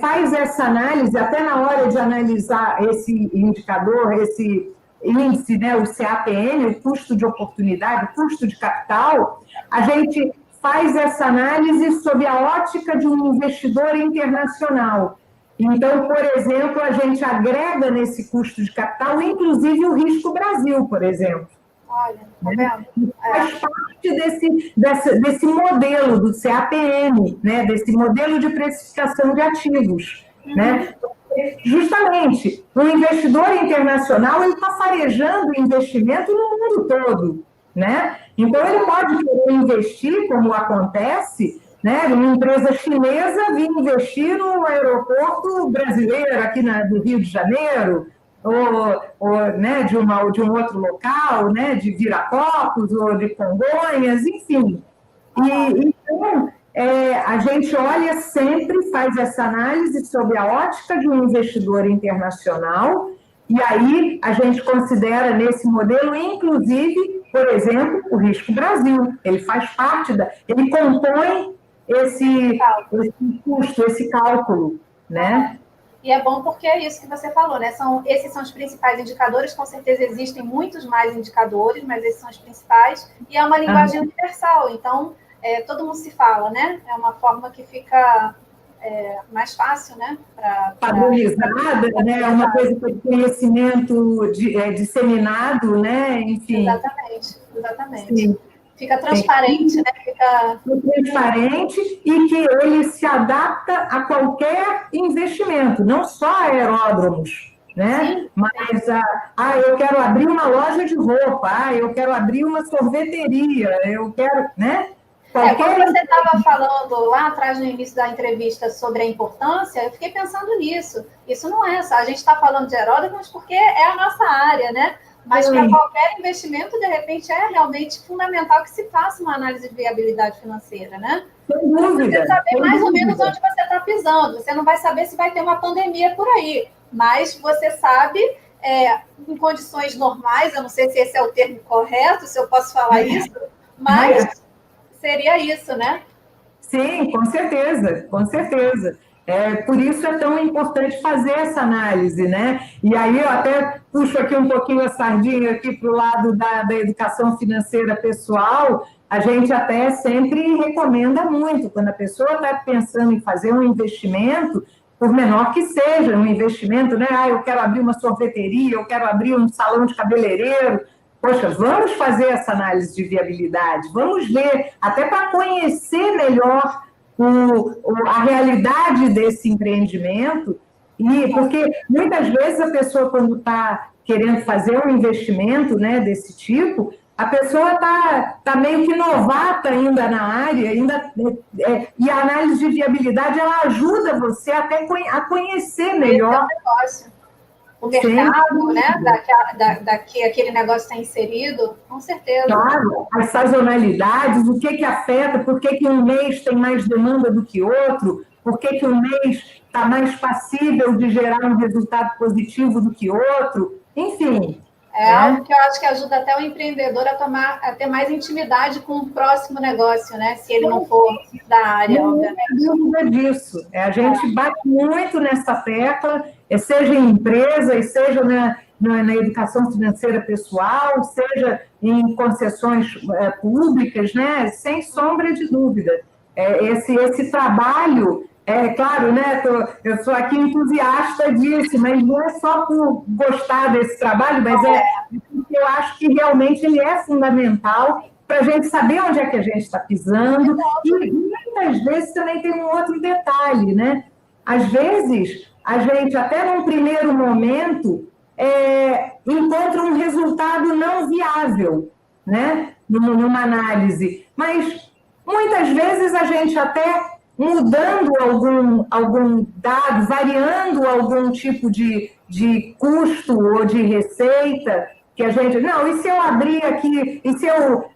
faz essa análise, até na hora de analisar esse indicador, esse índice, né, o CAPM, o custo de oportunidade, o custo de capital, a gente faz essa análise sob a ótica de um investidor internacional. Então, por exemplo, a gente agrega nesse custo de capital, inclusive, o risco Brasil, por exemplo. Olha, tá vendo? Faz parte desse modelo do CAPM, né? Desse modelo de precificação de ativos. Né? Justamente, o investidor internacional está farejando investimento no mundo todo. Né? Então, ele pode querer investir, como acontece, né? Uma empresa chinesa vir investir no aeroporto brasileiro, aqui do Rio de Janeiro, ou né, de um outro local, né, de Viracopos, ou de Congonhas, enfim. Então, a gente olha sempre, faz essa análise sob a ótica de um investidor internacional, e aí a gente considera nesse modelo, inclusive, por exemplo, o risco Brasil. Ele faz parte ele compõe esse custo, esse cálculo, né? E é bom porque é isso que você falou, né? Esses são os principais indicadores, com certeza existem muitos mais indicadores, mas esses são os principais, e é uma linguagem universal, então todo mundo se fala, né? É uma forma que fica mais fácil, né? Padronizada, né? É uma coisa de conhecimento disseminado, né? Enfim. Exatamente. Sim. Fica transparente, né? Fica transparente e que ele se adapta a qualquer investimento, não só aeródromos, né? Sim. Mas, eu quero abrir uma loja de roupa, eu quero abrir uma sorveteria, eu quero, né? Quando você estava falando lá atrás no início da entrevista sobre a importância, eu fiquei pensando nisso. Isso não é só, a gente está falando de aeródromos porque é a nossa área, né? Mas para qualquer investimento, de repente, é realmente fundamental que se faça uma análise de viabilidade financeira, né? Sem dúvida. Você saber mais ou menos onde você está pisando. Você não vai saber se vai ter uma pandemia por aí, mas você sabe, em condições normais, eu não sei se esse é o termo correto, se eu posso falar isso, mas seria isso, né? Sim, com certeza, com certeza. Por isso é tão importante fazer essa análise, né? E aí eu até puxo aqui um pouquinho a sardinha aqui para o lado da educação financeira pessoal. A gente até sempre recomenda muito, quando a pessoa está pensando em fazer um investimento, por menor que seja, um investimento, né? Eu quero abrir uma sorveteria, eu quero abrir um salão de cabeleireiro. Poxa, vamos fazer essa análise de viabilidade, vamos ver, até para conhecer melhor a realidade desse empreendimento, porque muitas vezes a pessoa, quando está querendo fazer um investimento, né, desse tipo, a pessoa está meio que novata ainda na área, e a análise de viabilidade ela ajuda você até a conhecer melhor o mercado, né, daqui aquele negócio está inserido, com certeza. Claro, as sazonalidades, o que afeta, por que um mês tem mais demanda do que outro, por que um mês está mais passível de gerar um resultado positivo do que outro, enfim. Algo que eu acho que ajuda até o empreendedor a ter mais intimidade com o próximo negócio, né? Se ele não for da área, obviamente. Não tem dúvida disso. A gente bate muito nessa tecla seja em empresas, seja na educação financeira pessoal, seja em concessões públicas, né? Sem sombra de dúvida. Esse trabalho, claro, né? Eu sou aqui entusiasta disso, mas não é só por gostar desse trabalho, mas eu acho que realmente ele é fundamental para a gente saber onde é que a gente está pisando. E muitas vezes também tem um outro detalhe, né? Às vezes, a gente, até num primeiro momento, encontra um resultado não viável, né? Numa análise. Mas, muitas vezes, a gente até mudando algum dado, variando algum tipo de custo ou de receita, que a gente... Não, e se eu abrir aqui, e se eu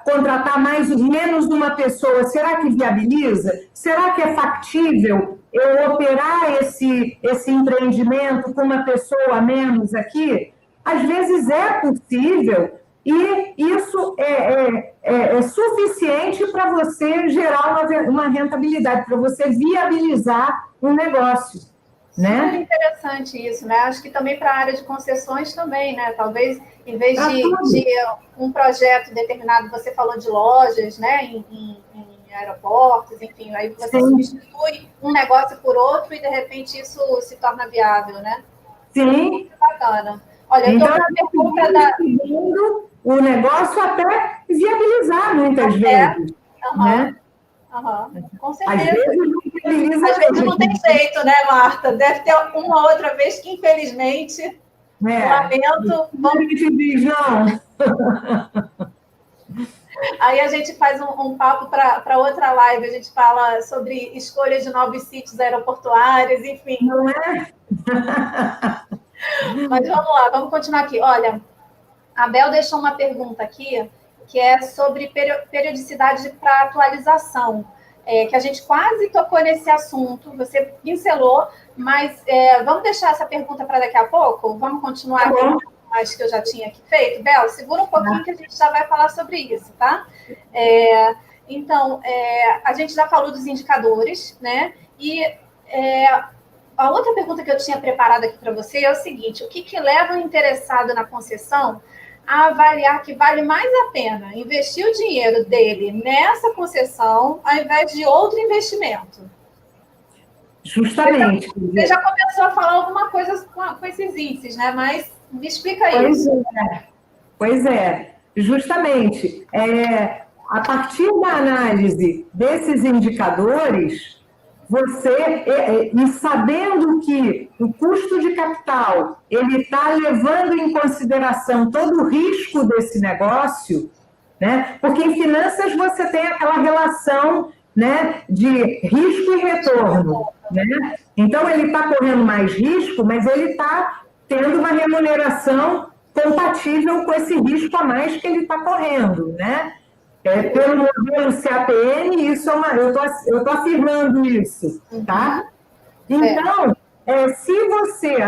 contratar menos uma pessoa, será que viabiliza? Será que é factível eu operar esse empreendimento com uma pessoa a menos aqui? Às vezes é possível, e isso é suficiente para você gerar uma rentabilidade, para você viabilizar um negócio. Né? Super interessante isso, né? Acho que também para a área de concessões também, né? Talvez, em vez de um projeto determinado, você falou de lojas, né? Em aeroportos, enfim, aí você substitui um negócio por outro e, de repente, isso se torna viável, né? Sim. Muito bacana. Olha, eu estou com a pergunta da... O negócio até viabilizar muitas vezes, né? Com certeza. Às vezes não tem jeito, né, Marta? Deve ter uma outra vez que, infelizmente, lamento. Vamos... diz, não. Aí a gente faz um papo para outra live, a gente fala sobre escolha de novos sítios aeroportuários, enfim. Não é? Mas vamos lá, vamos continuar aqui. Olha, a Bel deixou uma pergunta aqui, que é sobre periodicidade para atualização. Que a gente quase tocou nesse assunto, você pincelou, mas vamos deixar essa pergunta para daqui a pouco? Vamos continuar aqui, mais que eu já tinha aqui feito? Bel, segura um pouquinho que a gente já vai falar sobre isso, tá? Então, a gente já falou dos indicadores, né? E a outra pergunta que eu tinha preparado aqui para você é o seguinte: o que leva o interessado na concessão a avaliar que vale mais a pena investir o dinheiro dele nessa concessão ao invés de outro investimento? Justamente. Você já começou a falar alguma coisa com esses índices, né? Mas me explica isso. Pois é, justamente. A partir da análise desses indicadores, e sabendo que o custo de capital ele está levando em consideração todo o risco desse negócio, né? Porque em finanças você tem aquela relação, né, de risco e retorno, né? Então ele está correndo mais risco, mas ele está tendo uma remuneração compatível com esse risco a mais que ele está correndo, né? Pelo modelo CAPM, isso eu estou afirmando isso, tá? Então, se você,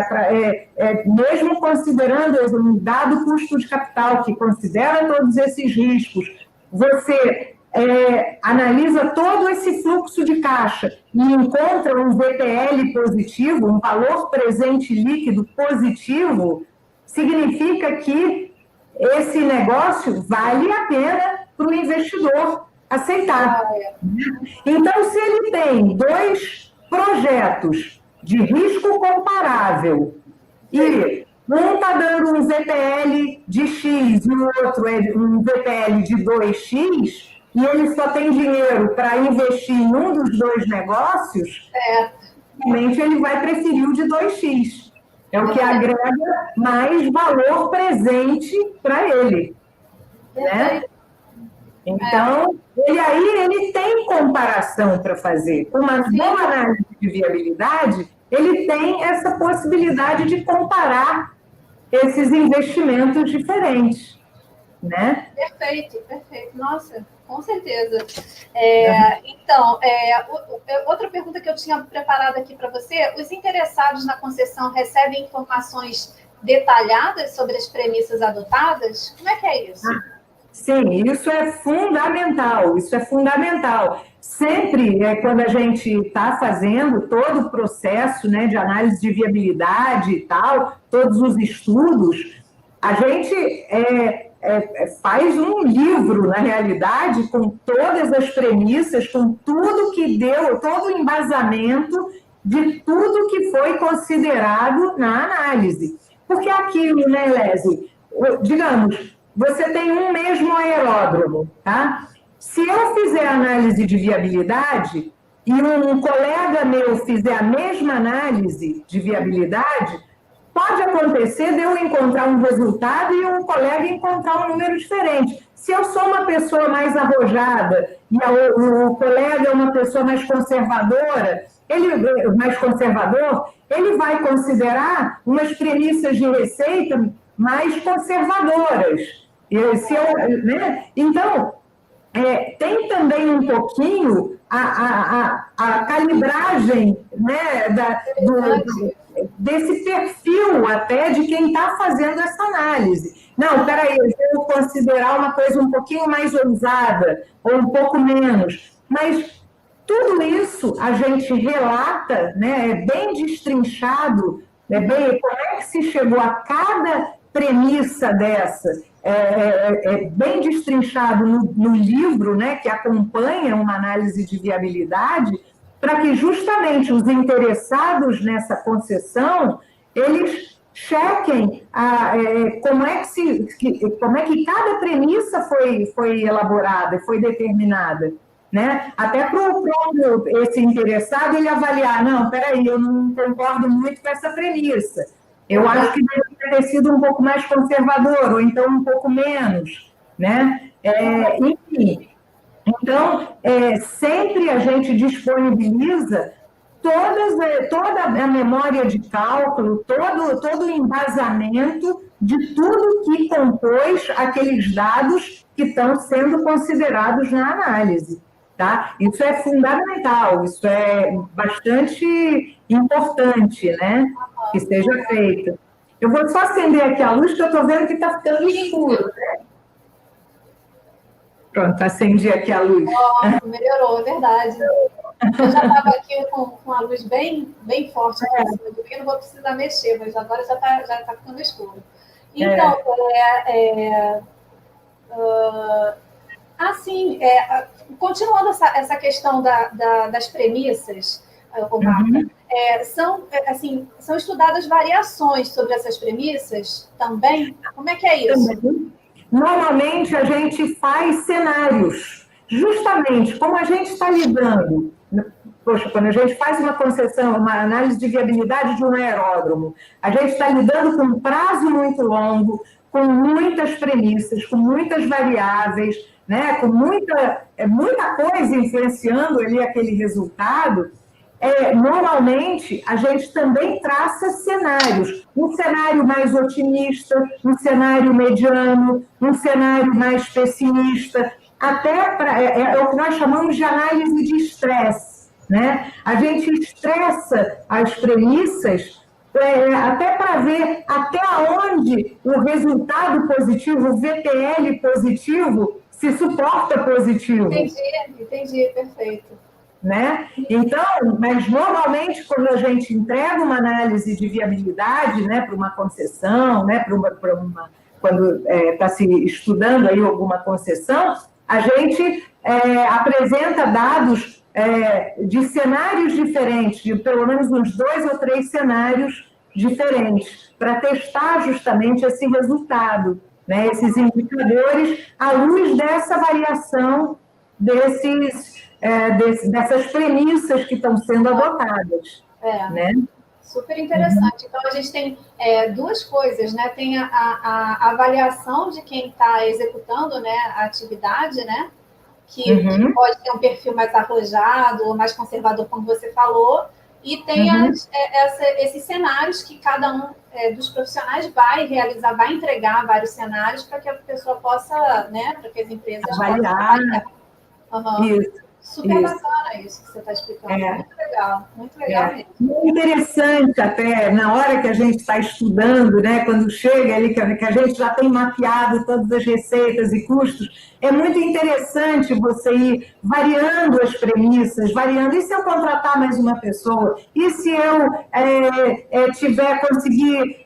mesmo considerando um dado custo de capital, que considera todos esses riscos, você analisa todo esse fluxo de caixa e encontra um VPL positivo, um valor presente líquido positivo, significa que esse negócio vale a pena para o investidor aceitar. Então, se ele tem 2 projetos de risco comparável e um está dando um VPL de X e o outro é um VPL de 2X, e ele só tem dinheiro para investir em um dos 2 negócios, realmente ele vai preferir o de 2X. É o que agrega mais valor presente para ele. Né? Então, ele tem comparação para fazer. Uma boa análise de viabilidade, ele tem essa possibilidade de comparar esses investimentos diferentes. Né? Perfeito. Nossa, com certeza. Então, outra pergunta que eu tinha preparado aqui para você: os interessados na concessão recebem informações detalhadas sobre as premissas adotadas? Como é que é isso? Sim, isso é fundamental, isso é fundamental. Sempre, quando a gente está fazendo todo o processo, né, de análise de viabilidade e tal, todos os estudos, a gente faz um livro, na realidade, com todas as premissas, com tudo que deu, todo o embasamento de tudo que foi considerado na análise. Porque aquilo, né, Leslie, digamos, você tem um mesmo aeródromo, tá? Se eu fizer análise de viabilidade e um colega meu fizer a mesma análise de viabilidade, pode acontecer de eu encontrar um resultado e um colega encontrar um número diferente. Se eu sou uma pessoa mais arrojada e o colega é uma pessoa mais conservadora, ele vai considerar umas premissas de receita mais conservadoras. Né? Então, tem também um pouquinho a calibragem, né, desse perfil até de quem está fazendo essa análise. Não, peraí, eu vou considerar uma coisa um pouquinho mais ousada, ou um pouco menos, mas tudo isso a gente relata, né, é bem destrinchado, como é que se chegou a cada premissa dessa, bem destrinchado no livro, né, que acompanha uma análise de viabilidade, para que justamente os interessados nessa concessão, eles chequem como é que cada premissa foi elaborada, foi determinada. Né? Até para o próprio esse interessado ele avaliar, não, peraí, eu não concordo muito com essa premissa. Eu acho que deve ter sido um pouco mais conservador, ou então um pouco menos. Né? Enfim, então, sempre a gente disponibiliza toda a memória de cálculo, todo o embasamento de tudo que compôs aqueles dados que estão sendo considerados na análise. Tá? Isso é fundamental, isso é bastante importante, né? Que seja feito. Eu vou só acender aqui a luz, que eu estou vendo que está ficando escuro. Né? Pronto, acendi aqui a luz. Oh, melhorou, é verdade. Eu já estava aqui com a luz bem forte aqui, eu não vou precisar mexer, mas agora já tá ficando escuro. Então, continuando essa questão das premissas, Marta, são estudadas variações sobre essas premissas também? Como é que é isso? Também. Normalmente, a gente faz cenários, justamente como a gente está lidando. Poxa, quando a gente faz uma concessão, uma análise de viabilidade de um aeródromo, a gente está lidando com um prazo muito longo, com muitas premissas, com muitas variáveis, né, com muita coisa influenciando ali aquele resultado. Normalmente, a gente também traça cenários. Um cenário mais otimista, um cenário mediano, um cenário mais pessimista, até o que nós chamamos de análise de estresse. Né? A gente estressa as premissas até para ver até onde o resultado positivo, o VTL positivo, se suporta positivo. Entendi, perfeito. Né? Então, mas normalmente quando a gente entrega uma análise de viabilidade, né, para uma concessão, né, quando está se estudando aí alguma concessão, a gente apresenta dados de cenários diferentes, de pelo menos uns 2 ou 3 cenários diferentes, para testar justamente esse resultado, né, esses indicadores à luz dessa variação dessas premissas que estão sendo adotadas. Né? Super interessante. Então, a gente tem 2 coisas, né? Tem a avaliação de quem está executando, né, a atividade, né? Que pode ter um perfil mais arrojado ou mais conservador, como você falou, e tem esses cenários que cada um dos profissionais vai realizar, vai entregar vários cenários para que a pessoa possa, né, para que as empresas avaliar. possam avaliar. Isso. Super bacana isso que você está explicando. Muito legal mesmo. Muito interessante até, na hora que a gente está estudando, né, quando chega ali, que a gente já tem mapeado todas as receitas e custos, é muito interessante você ir variando as premissas, variando. E se eu contratar mais uma pessoa? E se eu conseguir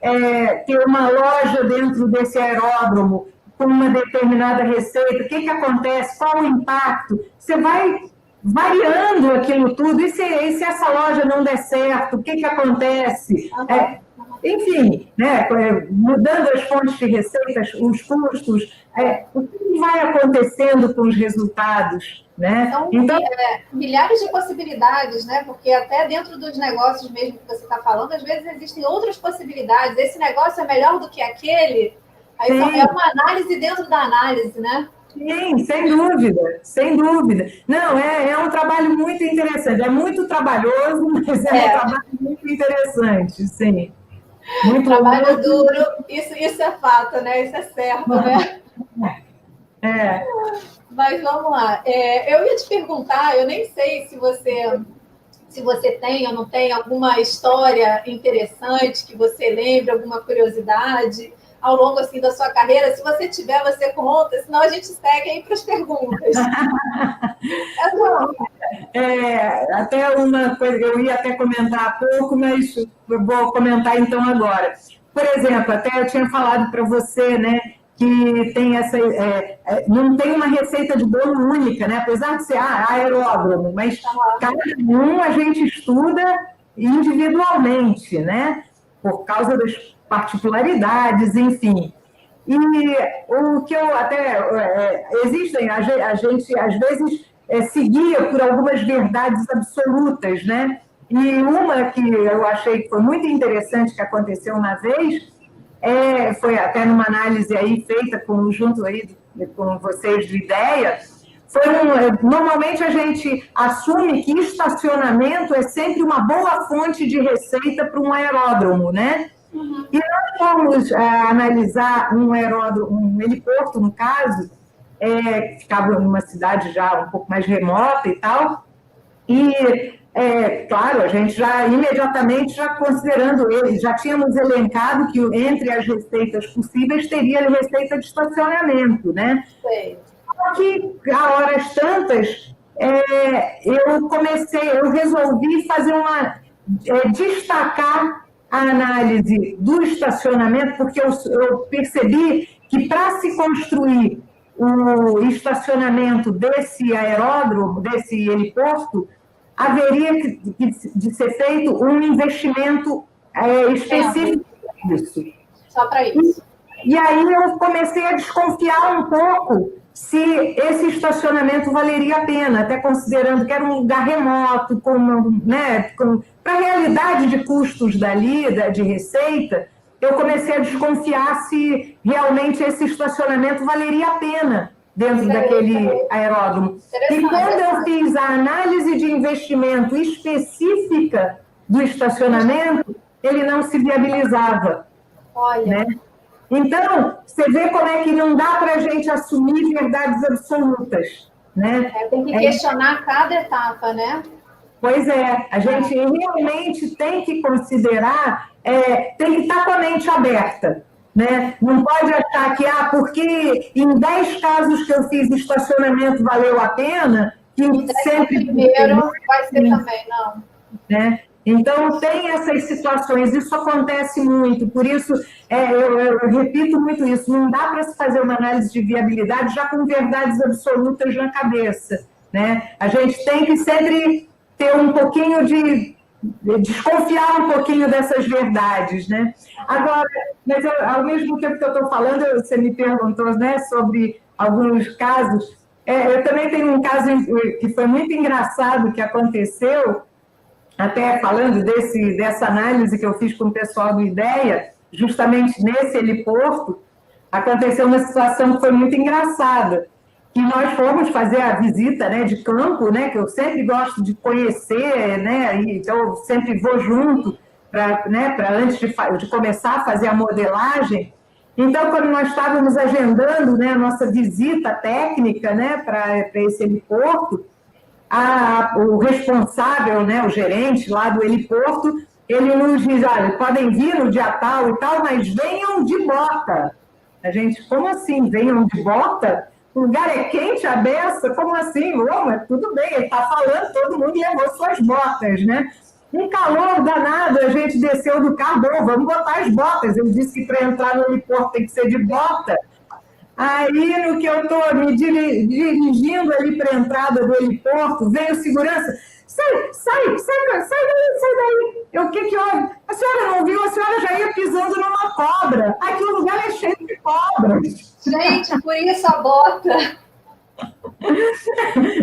ter uma loja dentro desse aeródromo com uma determinada receita? O que acontece? Qual o impacto? Você vai variando aquilo tudo. E se essa loja não der certo, o que acontece? Enfim, né, mudando as fontes de receitas, os custos, o que vai acontecendo com os resultados? Né? São milhares de possibilidades, né? Porque até dentro dos negócios mesmo que você está falando, às vezes existem outras possibilidades. Esse negócio é melhor do que aquele. Aí é uma análise dentro da análise, né? Sim, sem dúvida, sem dúvida. Não, é um trabalho muito interessante. É muito trabalhoso, mas é um trabalho muito interessante, sim. Muito trabalho duro, isso é fato, né? Isso é certo, né? Mas vamos lá. Eu ia te perguntar, eu nem sei se você tem ou não tem alguma história interessante que você lembre, alguma curiosidade ao longo assim, da sua carreira. Se você tiver, você conta, senão a gente segue aí para as perguntas. Até uma coisa, eu ia até comentar há pouco, mas eu vou comentar então agora. Por exemplo, até eu tinha falado para você, né, que tem essa, não tem uma receita de bolo única, né? Apesar de ser aeródromo, mas cada um a gente estuda individualmente, né? Por causa das particularidades, enfim. E o que eu até... existem, a gente às vezes se guia por algumas verdades absolutas, né? E uma que eu achei que foi muito interessante que aconteceu uma vez, foi até numa análise aí feita junto aí com vocês de ideia, normalmente a gente assume que estacionamento é sempre uma boa fonte de receita para um aeródromo, né? Uhum. E nós fomos analisar um aeródromo, um heliporto, no caso, que ficava numa cidade já um pouco mais remota e tal, e, claro, a gente já imediatamente, já considerando ele, já tínhamos elencado que entre as receitas possíveis teria a receita de estacionamento, né? Sim. Só que, a horas tantas, eu resolvi fazer destacar a análise do estacionamento, porque eu percebi que para se construir o estacionamento desse aeródromo, desse heliporto, haveria de ser feito um investimento específico para isso. Só para isso. E aí eu comecei a desconfiar um pouco se esse estacionamento valeria a pena, até considerando que era um lugar remoto, para a realidade de custos dali, de receita, eu comecei a desconfiar se realmente esse estacionamento valeria a pena dentro daquele aeródromo. E quando eu fiz a análise de investimento específica do estacionamento, ele não se viabilizava. Olha. Né? Então, você vê como é que não dá para a gente assumir verdades absolutas. Né? Tem que questionar cada etapa, né? Pois é, a gente realmente tem que considerar, tem que estar com a mente aberta. Né? Não pode achar que, porque em 10 casos que eu fiz estacionamento valeu a pena, que sempre... primeiro vai ser também, não. Né? Então, tem essas situações, isso acontece muito, por isso, eu repito muito isso, não dá para se fazer uma análise de viabilidade já com verdades absolutas na cabeça. Né? A gente tem que sempre ter um pouquinho desconfiar um pouquinho dessas verdades, né? Agora, mas ao mesmo tempo que eu estou falando, você me perguntou, né, sobre alguns casos. Eu também tenho um caso que foi muito engraçado que aconteceu, até falando dessa análise que eu fiz com o pessoal do IDEA, justamente nesse heliporto, aconteceu uma situação que foi muito engraçada. Que nós fomos fazer a visita, né, de campo, né, que eu sempre gosto de conhecer, né, então eu sempre vou junto para antes de começar a fazer a modelagem. Então, quando nós estávamos agendando, né, a nossa visita técnica, né, para esse heliporto, o responsável, né, o gerente lá do heliporto, ele nos diz, olha, podem vir no dia tal e tal, mas venham de bota. A gente, como assim, venham de bota? O lugar é quente, a beça, como assim? Mas tudo bem, ele está falando, todo mundo levou suas botas, né? Um calor danado, a gente desceu do carro, bom, vamos botar as botas. Ele disse que para entrar no heliporto tem que ser de bota. Aí, no que eu estou me dirigindo ali para a entrada do heliporto, vem o segurança, sai daí. O que houve? A senhora não viu? A senhora já ia pisando numa cobra. Aqui o lugar é cheio de cobras. Gente, por isso a bota.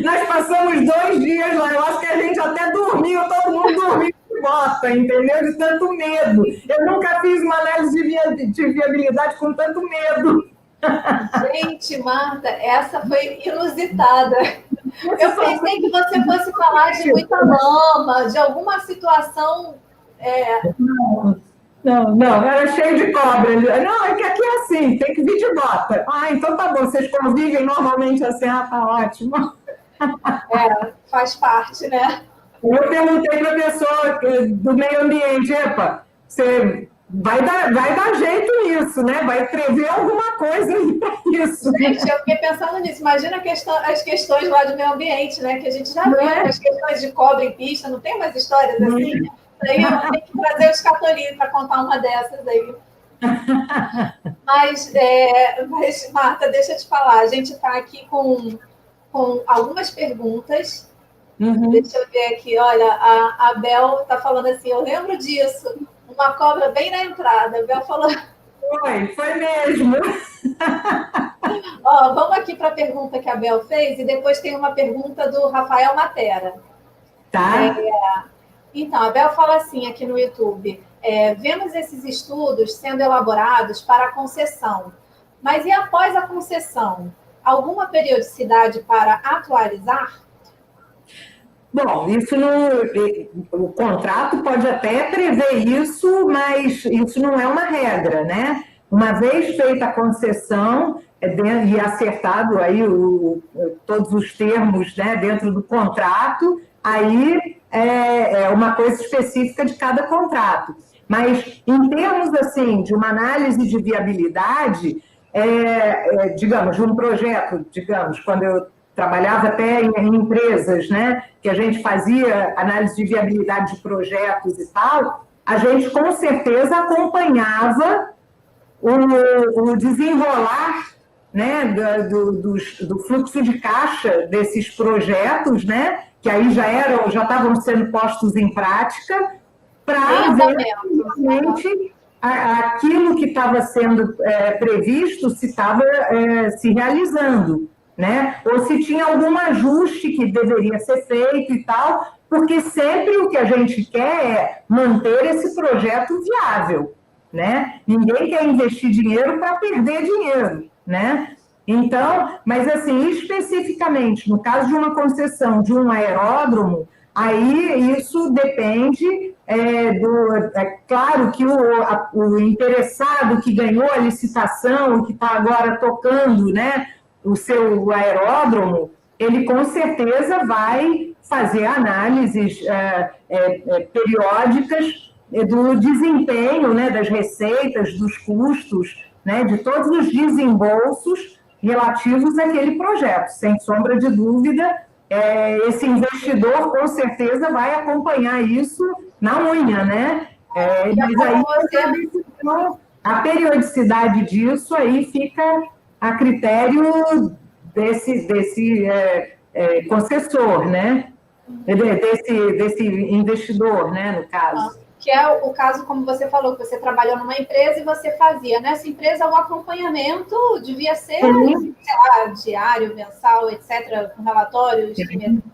Nós passamos 2 dias lá, eu acho que a gente até dormiu, todo mundo dormiu de bota, entendeu? De tanto medo. Eu nunca fiz uma análise de viabilidade com tanto medo. Gente, Marta, essa foi inusitada. Eu pensei que você fosse falar de muita lama, de alguma situação... Não, era cheio de cobra. Não, é que aqui é assim, tem que vir de bota. Então tá bom, vocês convivem normalmente assim, tá ótimo. Faz parte, né? Eu perguntei para a pessoa do meio ambiente, epa, você vai dar jeito nisso, né? Vai prever alguma coisa aí para isso. Gente, eu fiquei pensando nisso. Imagina as questões lá de meio ambiente, né? Que a gente já viu, as questões de cobra em pista, não tem umas histórias assim? Daí eu tenho que trazer o Scatolini para contar uma dessas aí. Mas, Marta, deixa eu te falar, a gente está aqui com algumas perguntas. Deixa eu ver aqui, olha, a Bel está falando assim, eu lembro disso, uma cobra bem na entrada. A Bel falou... Foi mesmo. Vamos aqui para a pergunta que a Bel fez e depois tem uma pergunta do Rafael Matera. Tá. Então, a Bel fala assim aqui no YouTube, vemos esses estudos sendo elaborados para a concessão, mas e após a concessão? Alguma periodicidade para atualizar? Bom, o contrato pode até prever isso, mas isso não é uma regra, né? Uma vez feita a concessão e acertado aí todos os termos, né, dentro do contrato, aí é uma coisa específica de cada contrato. Mas em termos assim de uma análise de viabilidade, digamos, de um projeto, digamos, quando eu trabalhava até em empresas, né, que a gente fazia análise de viabilidade de projetos e tal, a gente com certeza acompanhava o desenrolar, né, do fluxo de caixa desses projetos, né, que aí já estavam sendo postos em prática, para ver realmente aquilo que estava sendo previsto se estava se realizando, né? Ou se tinha algum ajuste que deveria ser feito e tal, porque sempre o que a gente quer é manter esse projeto viável, né? Ninguém quer investir dinheiro para perder dinheiro, né? Então, mas assim, especificamente, no caso de uma concessão de um aeródromo, aí isso depende claro que o interessado que ganhou a licitação, que está agora tocando, né, o seu aeródromo, ele com certeza vai fazer análises periódicas do desempenho, né, das receitas, dos custos, né, de todos os desembolsos relativos àquele projeto. Sem sombra de dúvida, esse investidor com certeza vai acompanhar isso na unha, né? Mas aí a periodicidade disso aí fica a critério desse concessor, né? Desse investidor, né, no caso. Que é o caso, como você falou, que você trabalhou numa empresa e você fazia nessa empresa o acompanhamento devia ser, sei lá, diário, mensal, etc., com relatórios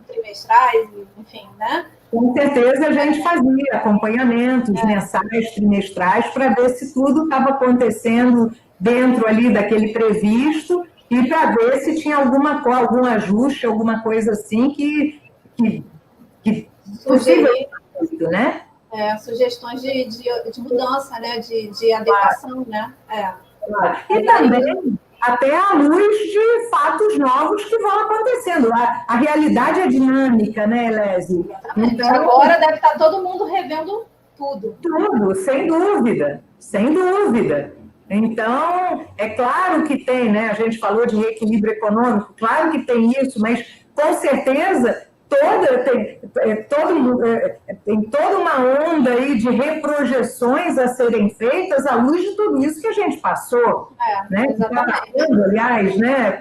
trimestrais, enfim, né? Com certeza a gente fazia acompanhamentos mensais, trimestrais, para ver se tudo estava acontecendo dentro ali daquele previsto e para ver se tinha algum ajuste, alguma coisa assim que possível, né? Sugestões de mudança, né? De adequação, né? E também até à luz de fatos novos que vão acontecendo. A realidade é dinâmica, né, Leslie? Então, agora deve estar todo mundo revendo tudo. Tudo, sem dúvida, sem dúvida. Então, é claro que tem, né? A gente falou de reequilíbrio econômico, claro que tem isso, mas com certeza tem toda uma onda aí de reprojeções a serem feitas à luz de tudo isso que a gente passou. Né? Exatamente. Aliás, né?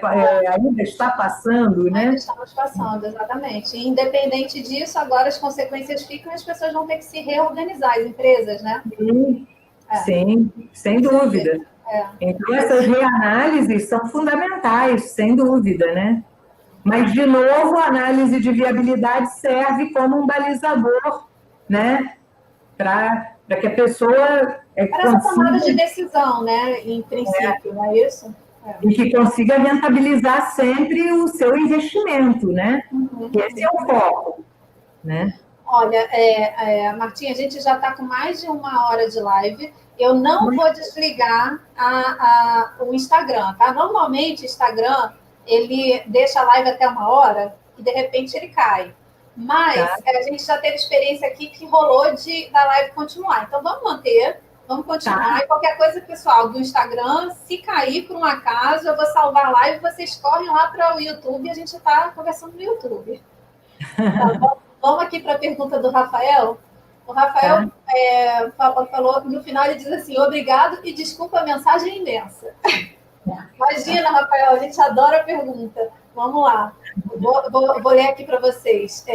Ainda está passando, né? Ainda estamos passando, exatamente. E, independente disso, agora as consequências ficam e as pessoas vão ter que se reorganizar, as empresas, né? Sim, sim, sem dúvida. Então, essas reanálises são fundamentais, sem dúvida, né? Mas, de novo, a análise de viabilidade serve como um balizador, né? Para que a pessoa para essa tomada de decisão, né? Em princípio, não é isso? E que consiga rentabilizar sempre o seu investimento, né? Esse é o foco, né? Olha, Martinha, a gente já está com mais de 1 hora de live. Eu não vou desligar o Instagram, tá? Normalmente, o Instagram, ele deixa a live até 1 hora e, de repente, ele cai. Mas a gente já teve experiência aqui que rolou da live continuar. Então, vamos manter, vamos continuar. E qualquer coisa, pessoal, do Instagram, se cair por um acaso, eu vou salvar a live, vocês correm lá para o YouTube e a gente está conversando no YouTube. Tá, vamos aqui para a pergunta do Rafael. O Rafael falou, no final ele diz assim, obrigado e desculpa a mensagem imensa. Imagina, Rafael, a gente adora a pergunta. Vamos lá. Vou ler aqui para vocês.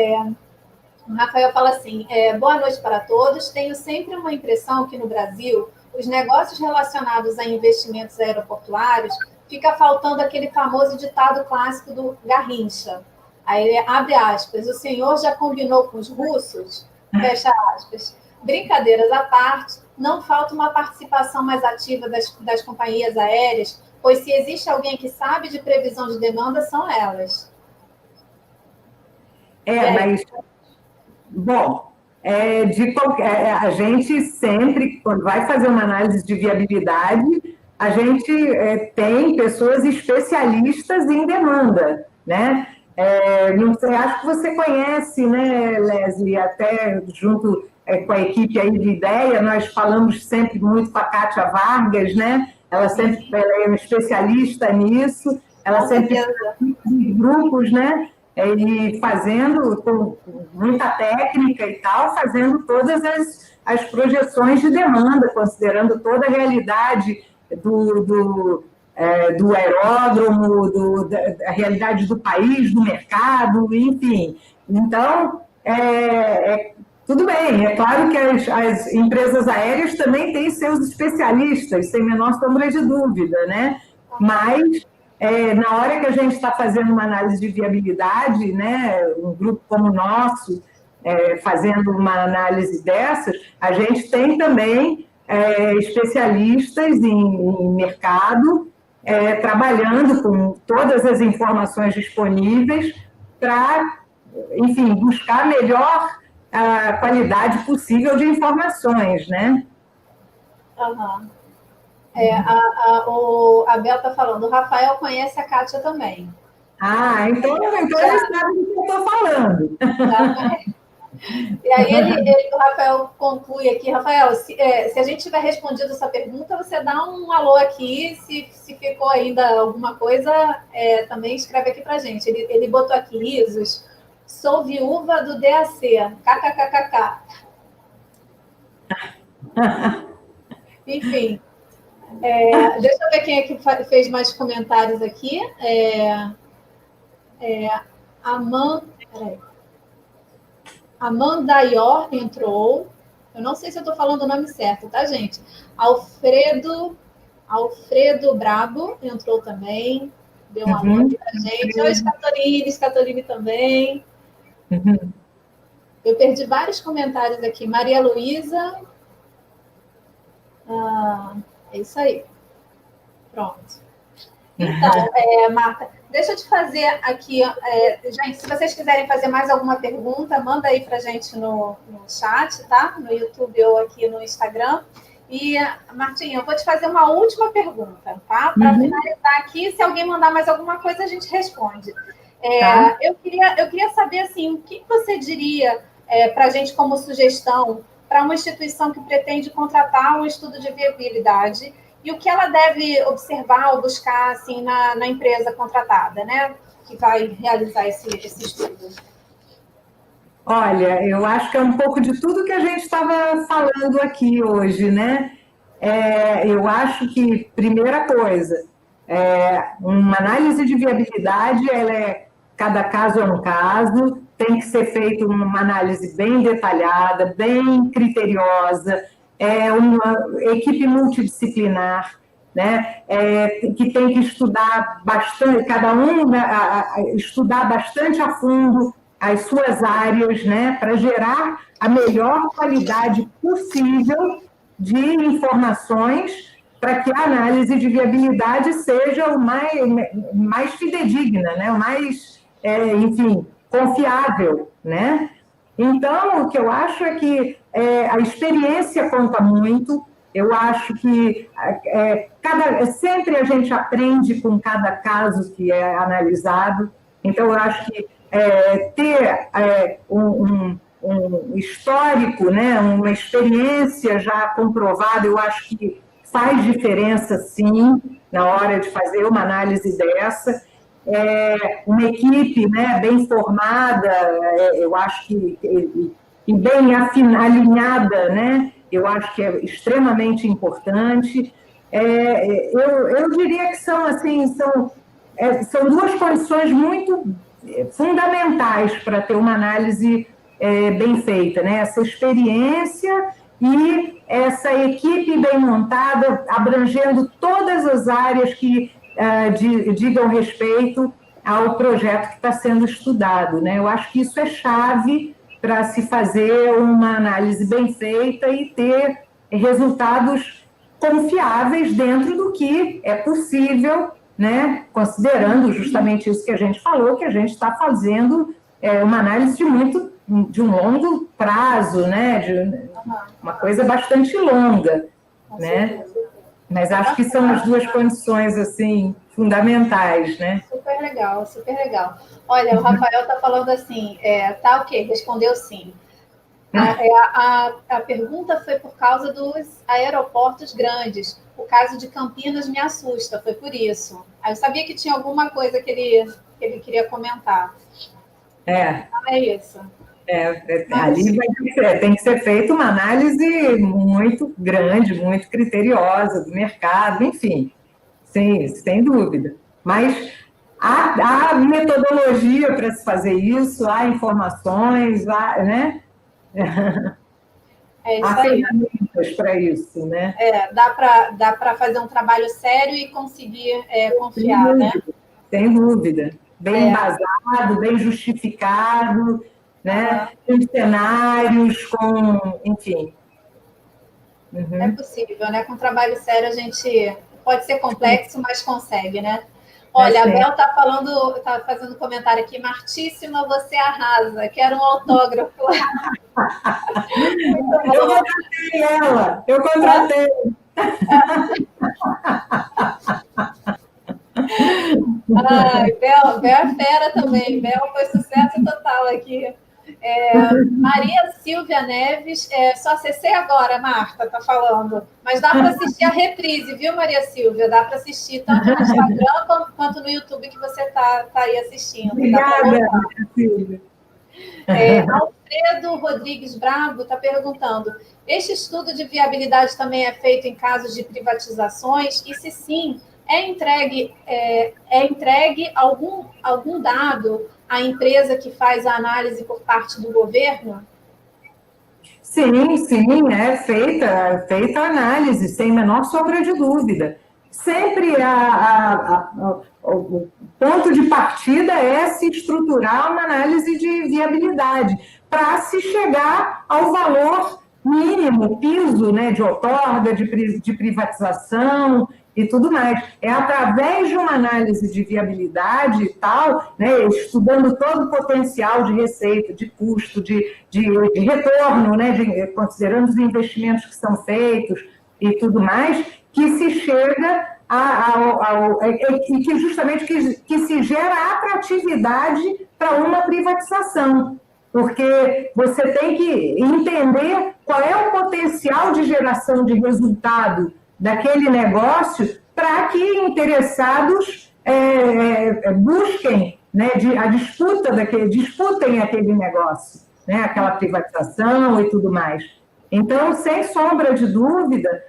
O Rafael fala assim, boa noite para todos. Tenho sempre uma impressão que no Brasil, os negócios relacionados a investimentos aeroportuários, fica faltando aquele famoso ditado clássico do Garrincha. Aí ele abre aspas, o senhor já combinou com os russos? Fecha aspas. Brincadeiras à parte, não falta uma participação mais ativa das companhias aéreas, pois se existe alguém que sabe de previsão de demanda, são elas. Mas, bom, a gente sempre, quando vai fazer uma análise de viabilidade, a gente tem pessoas especialistas em demanda, né? Não sei, acho que você conhece, né, Leslie, até junto com a equipe aí de IDEA, nós falamos sempre muito com a Kátia Vargas, né? Ela é uma especialista nisso, ela sempre em grupos, né? E fazendo com muita técnica e tal, fazendo todas as projeções de demanda, considerando toda a realidade do aeródromo, da realidade do país, do mercado, enfim. Então, tudo bem, é claro que as empresas aéreas também têm seus especialistas, sem menor sombra de dúvida, né? Mas, na hora que a gente está fazendo uma análise de viabilidade, né, um grupo como o nosso, fazendo uma análise dessas, a gente tem também especialistas em mercado, trabalhando com todas as informações disponíveis para, enfim, buscar a melhor qualidade possível de informações, né? Uhum. A Bel está falando, o Rafael conhece a Kátia também. Então ele sabe do que eu estou falando. E aí o Rafael conclui aqui, Rafael, se a gente tiver respondido essa pergunta, você dá um alô aqui, se ficou ainda alguma coisa, também escreve aqui para a gente. Ele botou aqui, risos, sou viúva do DAC, kkkk. Enfim, deixa eu ver quem é que fez mais comentários aqui. Amandaior entrou. Eu não sei se eu estou falando o nome certo, tá, gente? Alfredo Brabo entrou também. Deu um alô aqui pra gente. Oi, Scatoline também. Eu perdi vários comentários aqui. Maria Luísa. É isso aí. Pronto. Então, Marta, deixa eu te fazer aqui, gente, se vocês quiserem fazer mais alguma pergunta, manda aí para a gente no chat, tá? No YouTube ou aqui no Instagram. E, Martinha, eu vou te fazer uma última pergunta, tá? Para finalizar aqui, se alguém mandar mais alguma coisa, a gente responde. Tá. Eu queria saber, assim, o que você diria para a gente como sugestão para uma instituição que pretende contratar um estudo de viabilidade e o que ela deve observar ou buscar, assim, na empresa contratada, né? Que vai realizar esse estudo. Olha, eu acho que é um pouco de tudo que a gente estava falando aqui hoje, né? Eu acho que, primeira coisa, uma análise de viabilidade, cada caso é um caso, tem que ser feita uma análise bem detalhada, bem criteriosa, uma equipe multidisciplinar, né? Que tem que estudar bastante, cada um estudar bastante a fundo as suas áreas, né, para gerar a melhor qualidade possível de informações para que a análise de viabilidade seja o mais fidedigna, né, o mais, enfim, confiável, né? Então, o que eu acho é que a experiência conta muito. Eu acho que sempre a gente aprende com cada caso que é analisado. Então, eu acho que ter um histórico, né, uma experiência já comprovada, eu acho que faz diferença, sim, na hora de fazer uma análise dessa. Uma equipe, né, bem formada, eu acho que e bem alinhada, né, eu acho que é extremamente importante. Eu diria que são, assim, são duas condições muito fundamentais para ter uma análise bem feita, né? Essa experiência e essa equipe bem montada, abrangendo todas as áreas que digam respeito ao projeto que está sendo estudado, né? Eu acho que isso é chave para se fazer uma análise bem feita e ter resultados confiáveis dentro do que é possível, né? Considerando justamente isso que a gente falou, que a gente está fazendo uma análise de um longo prazo, né? De uma coisa bastante longa, né? Mas acho que são as duas condições assim fundamentais, né? Super legal, super legal. Olha, o Rafael está falando assim, tá ok, respondeu sim. A pergunta foi por causa dos aeroportos grandes. O caso de Campinas me assusta, foi por isso. Eu sabia que tinha alguma coisa que ele queria comentar. É isso. Ali tem que ser feita uma análise muito grande, muito criteriosa do mercado, enfim, sim, sem dúvida. Mas há metodologia para se fazer isso, há informações, né? Há ferramentas para isso, né? Dá para fazer um trabalho sério e conseguir confiar, né? Sem dúvida. Bem embasado, bem justificado, né? Com cenários, enfim. É possível, né? Com trabalho sério a gente pode ser complexo, mas consegue, né? Olha, a Bel tá fazendo comentário aqui. Martíssima, você arrasa. Quero um autógrafo. Eu contratei. Ai, Bel é fera também. Bel foi sucesso total aqui. Maria Silvia Neves, só acessei agora, Marta tá falando, mas dá para assistir a reprise, viu, Maria Silvia? Dá para assistir tanto no Instagram quanto no YouTube que você tá aí assistindo. Obrigada, Maria Silvia. Alfredo Rodrigues Bravo está perguntando: este estudo de viabilidade também é feito em casos de privatizações? E se sim, é entregue algum dado à empresa que faz a análise por parte do governo? Sim, é feita a análise, sem menor sombra de dúvida. Sempre o ponto de partida é se estruturar uma análise de viabilidade para se chegar ao valor mínimo, piso, né, de outorga, de privatização e tudo mais. É através de uma análise de viabilidade e tal, né, estudando todo o potencial de receita, de custo, de retorno, né, considerando os investimentos que são feitos, e tudo mais, que se chega e que justamente que se gera atratividade para uma privatização, porque você tem que entender qual é o potencial de geração de resultado daquele negócio para que interessados busquem, né, disputem aquele negócio, né, aquela privatização e tudo mais. Então, sem sombra de dúvida,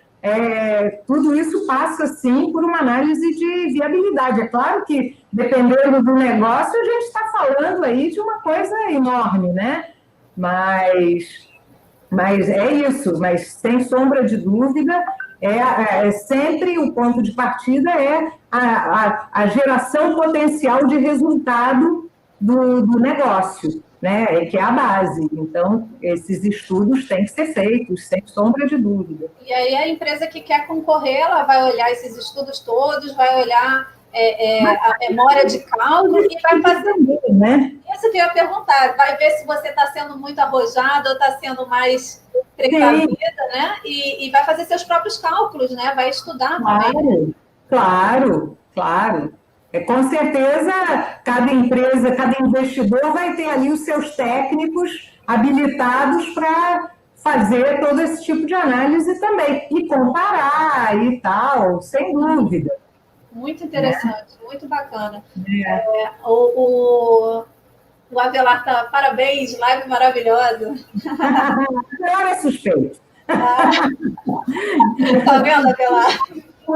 tudo isso passa, sim, por uma análise de viabilidade. É claro que, dependendo do negócio, a gente está falando aí de uma coisa enorme, né? Mas é isso, mas sem sombra de dúvida, sempre o ponto de partida é a geração potencial de resultado do negócio, né, que é a base. Então, esses estudos têm que ser feitos, sem sombra de dúvida. E aí a empresa que quer concorrer, ela vai olhar esses estudos todos, vai olhar a memória de cálculo e vai fazer... Né? Isso que eu ia perguntar, vai ver se você está sendo muito arrojado ou está sendo mais precavida, né? E vai fazer seus próprios cálculos, né? Vai estudar também. Claro. Com certeza, cada empresa, cada investidor vai ter ali os seus técnicos habilitados para fazer todo esse tipo de análise também, e comparar e tal, sem dúvida. Muito interessante, muito bacana. O Avelar está, parabéns, live maravilhosa. Agora é suspeito. Está vendo, Avelar?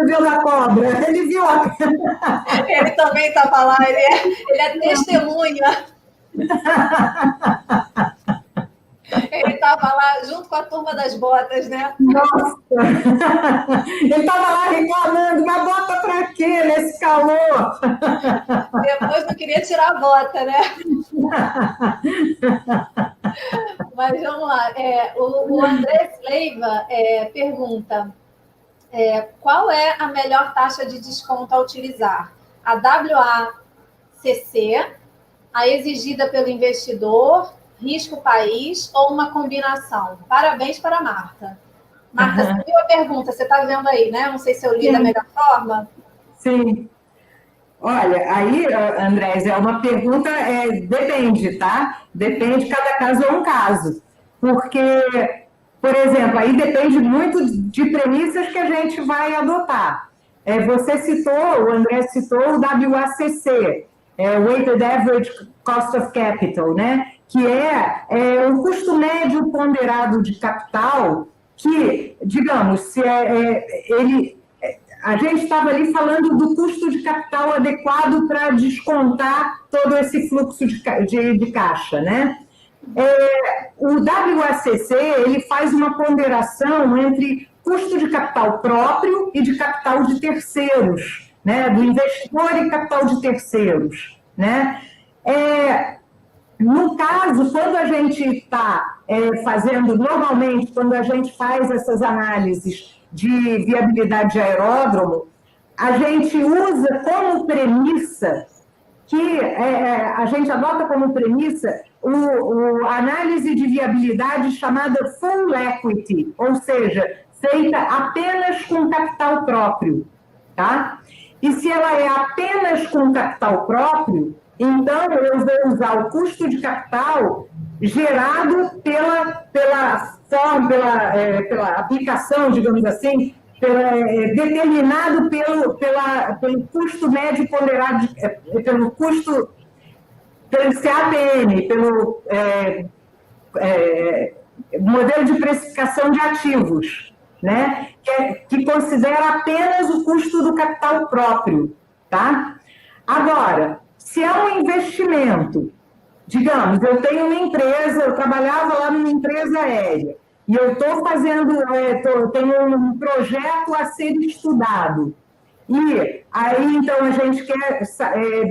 Viu da cobra, ele viu a... Ele também estava lá, ele é testemunha. Ele estava lá junto com a turma das botas, né? Nossa! Ele estava lá reclamando, mas bota para quê nesse calor? Depois não queria tirar a bota, né? Mas vamos lá. O André Leiva pergunta... qual é a melhor taxa de desconto a utilizar? A WACC, a exigida pelo investidor, risco país ou uma combinação? Parabéns para a Marta. Marta, você viu a pergunta? Você está vendo aí, né? Não sei se eu li da melhor forma. Sim. Olha, aí, Andrés, é uma pergunta, depende, tá? Depende, cada caso é um caso. Porque... Por exemplo, aí depende muito de premissas que a gente vai adotar. O André citou o WACC, Weighted Average Cost of Capital, né? Que é o custo médio ponderado de capital que, digamos, se a gente estava ali falando do custo de capital adequado para descontar todo esse fluxo de caixa, né? O WACC ele faz uma ponderação entre custo de capital próprio e de capital de terceiros, né? Do investidor e capital de terceiros, né? No caso, quando a gente está normalmente, quando a gente faz essas análises de viabilidade de aeródromo, a gente usa como premissa a gente adota como premissa a análise de viabilidade chamada full equity, ou seja, feita apenas com capital próprio, tá? E se ela é apenas com capital próprio, então eu vou usar o custo de capital gerado pela aplicação, digamos assim, determinado pelo custo médio ponderado, pelo CAPM, pelo modelo de precificação de ativos, né? Que considera apenas o custo do capital próprio, tá? Agora, se é um investimento, digamos, eu tenho uma empresa, eu trabalhava lá numa empresa aérea, e eu estou tenho um projeto a ser estudado. E aí, então, a gente quer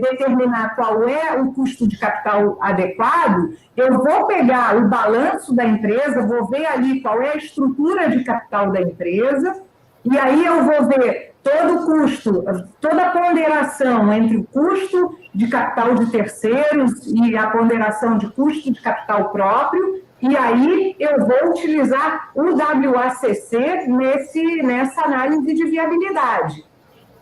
determinar qual é o custo de capital adequado, eu vou pegar o balanço da empresa, vou ver ali qual é a estrutura de capital da empresa, e aí eu vou ver todo o custo, toda a ponderação entre o custo de capital de terceiros e a ponderação de custo de capital próprio, E aí eu vou utilizar o WACC nessa análise de viabilidade.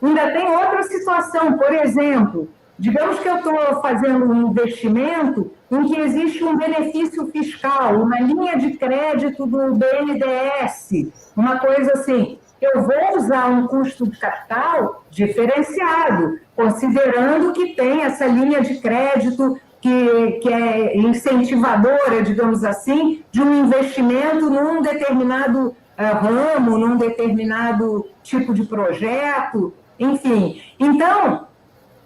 Ainda tem outra situação, por exemplo, digamos que eu estou fazendo um investimento em que existe um benefício fiscal, uma linha de crédito do BNDES, uma coisa assim. Eu vou usar um custo de capital diferenciado, considerando que tem essa linha de crédito que é incentivadora, digamos assim, de um investimento num determinado ramo, num determinado tipo de projeto, enfim. Então,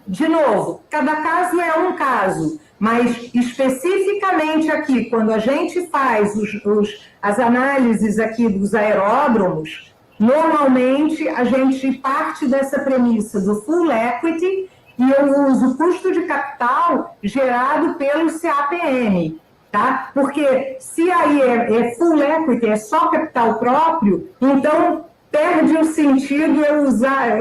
de novo, cada caso é um caso, mas especificamente aqui, quando a gente faz as análises aqui dos aeródromos, normalmente a gente parte dessa premissa do full equity e eu uso o custo de capital gerado pelo CAPM, tá? Porque se aí é full equity, é só capital próprio, então perde o sentido eu usar...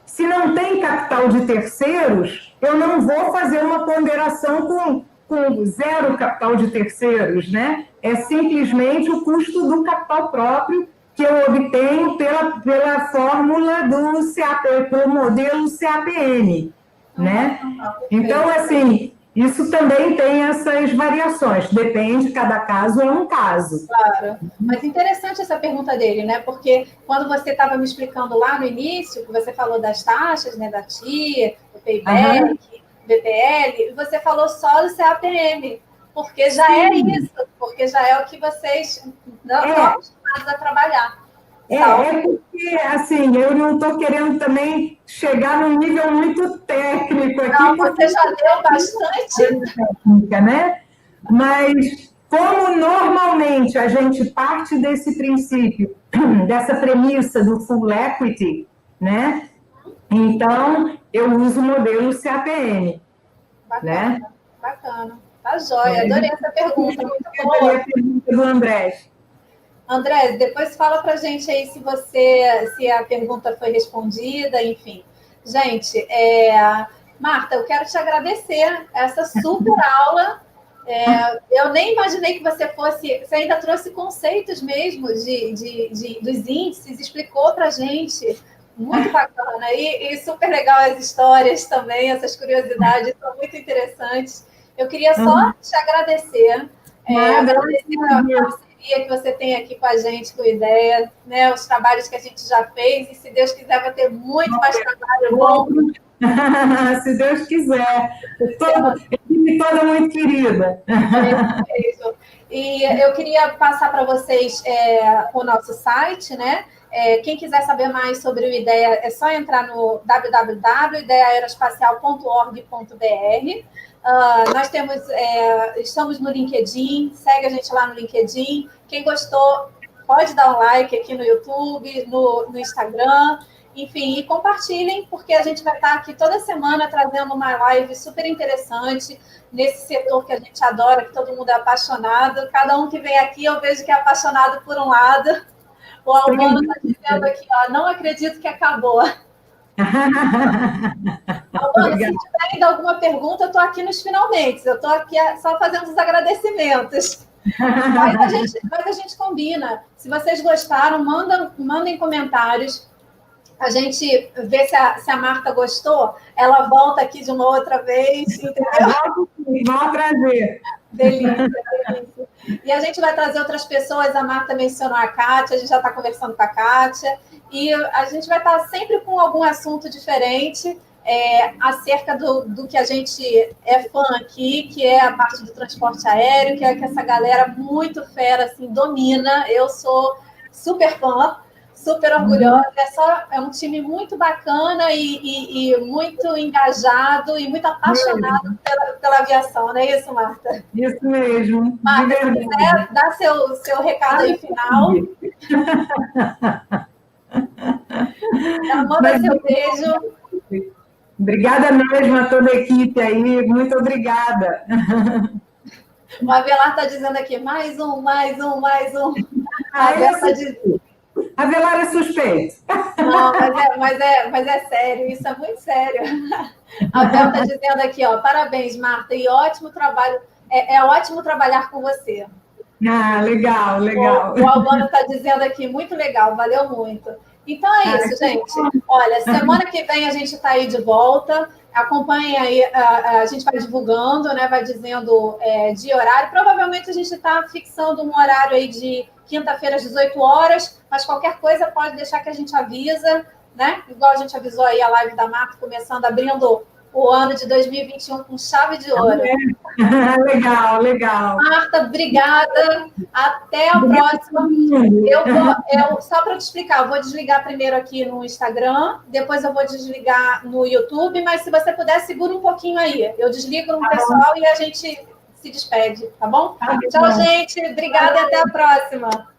se não tem capital de terceiros, eu não vou fazer uma ponderação com zero capital de terceiros, né? É simplesmente o custo do capital próprio que eu obtenho pela fórmula do CAP, pelo modelo CAPM, né? Então, assim, isso também tem essas variações, depende, cada caso é um caso. Claro, mas interessante essa pergunta dele, né? Porque quando você estava me explicando lá no início, que você falou das taxas, né, da TIA, do payback, BPL, você falou só do CAPM, porque já é isso, porque já é o que vocês não estão acostumados a trabalhar. Porque, assim, eu não estou querendo também chegar num nível muito técnico aqui. Não, você já deu bastante. Técnica, né? Mas, como normalmente a gente parte desse princípio, dessa premissa do full equity, né? Então, eu uso o modelo CAPM. Bacana, né? Bacana. Tá jóia, adorei essa pergunta, muito boa. A pergunta do André. André, depois fala para a gente aí se a pergunta foi respondida, enfim. Gente, Marta, eu quero te agradecer essa super aula. Eu nem imaginei que você ainda trouxe conceitos mesmo dos índices, explicou para a gente. Muito bacana. E super legal as histórias também, essas curiosidades são muito interessantes. Eu queria só te agradecer. Agradecer a parceria que você tem aqui com a gente, com a ideia, né? Os trabalhos que a gente já fez, e se Deus quiser, vai ter muito mais trabalho bom. Se Deus quiser. Equipe toda muito querida. É isso. E eu queria passar para vocês o nosso site, né? Quem quiser saber mais sobre o IDEA, é só entrar no www.ideaaeroespacial.org.br. Nós estamos no LinkedIn, segue a gente lá no LinkedIn. Quem gostou, pode dar um like aqui no YouTube, no Instagram, enfim, e compartilhem, porque a gente vai estar aqui toda semana trazendo uma live super interessante nesse setor que a gente adora, que todo mundo é apaixonado. Cada um que vem aqui, eu vejo que é apaixonado por um lado. O Albano está dizendo aqui, ó, não acredito que acabou. Albano, se tiver ainda alguma pergunta, eu estou aqui nos finalmente. Eu estou aqui só fazendo os agradecimentos. Mas a gente combina. Se vocês gostaram, mandem comentários. A gente vê se a Marta gostou. Ela volta aqui de uma outra vez, entendeu? Vamos trazer. Delícia, delícia. E a gente vai trazer outras pessoas. A Marta mencionou a Kátia, a gente já está conversando com a Kátia. E a gente vai estar sempre com algum assunto diferente acerca do que a gente é fã aqui, que é a parte do transporte aéreo, que é que essa galera muito fera assim, domina. Eu sou super fã, super orgulhosa. É um time muito bacana e muito engajado e muito apaixonado pela aviação, não é isso, Marta? Isso mesmo. Marta, se quiser dar seu recado aí final. Manda seu beijo. Obrigada mesmo a toda a equipe aí, muito obrigada. O Avelar está dizendo aqui, mais um. Avelar é suspeito. Não, mas é sério, isso é muito sério. A Bel está dizendo aqui, ó, parabéns, Marta, e ótimo trabalho. É ótimo trabalhar com você. Ah, legal, legal. O Albano está dizendo aqui, muito legal, valeu muito. Então é isso, gente. Olha, semana que vem a gente está aí de volta. Acompanhem aí, a gente vai divulgando, né? Vai dizendo de horário. Provavelmente a gente está fixando um horário aí de quinta-feira às 18 horas, mas qualquer coisa pode deixar que a gente avisa, né? Igual a gente avisou aí a live da Marta, começando, abrindo o ano de 2021 com chave de ouro. Legal, legal. Marta, obrigada. Até a próxima. Só para te explicar, eu vou desligar primeiro aqui no Instagram, depois eu vou desligar no YouTube, mas se você puder, segura um pouquinho aí. Eu desligo no pessoal e a gente se despede, tá bom? Tchau, gente. Obrigada e até a próxima.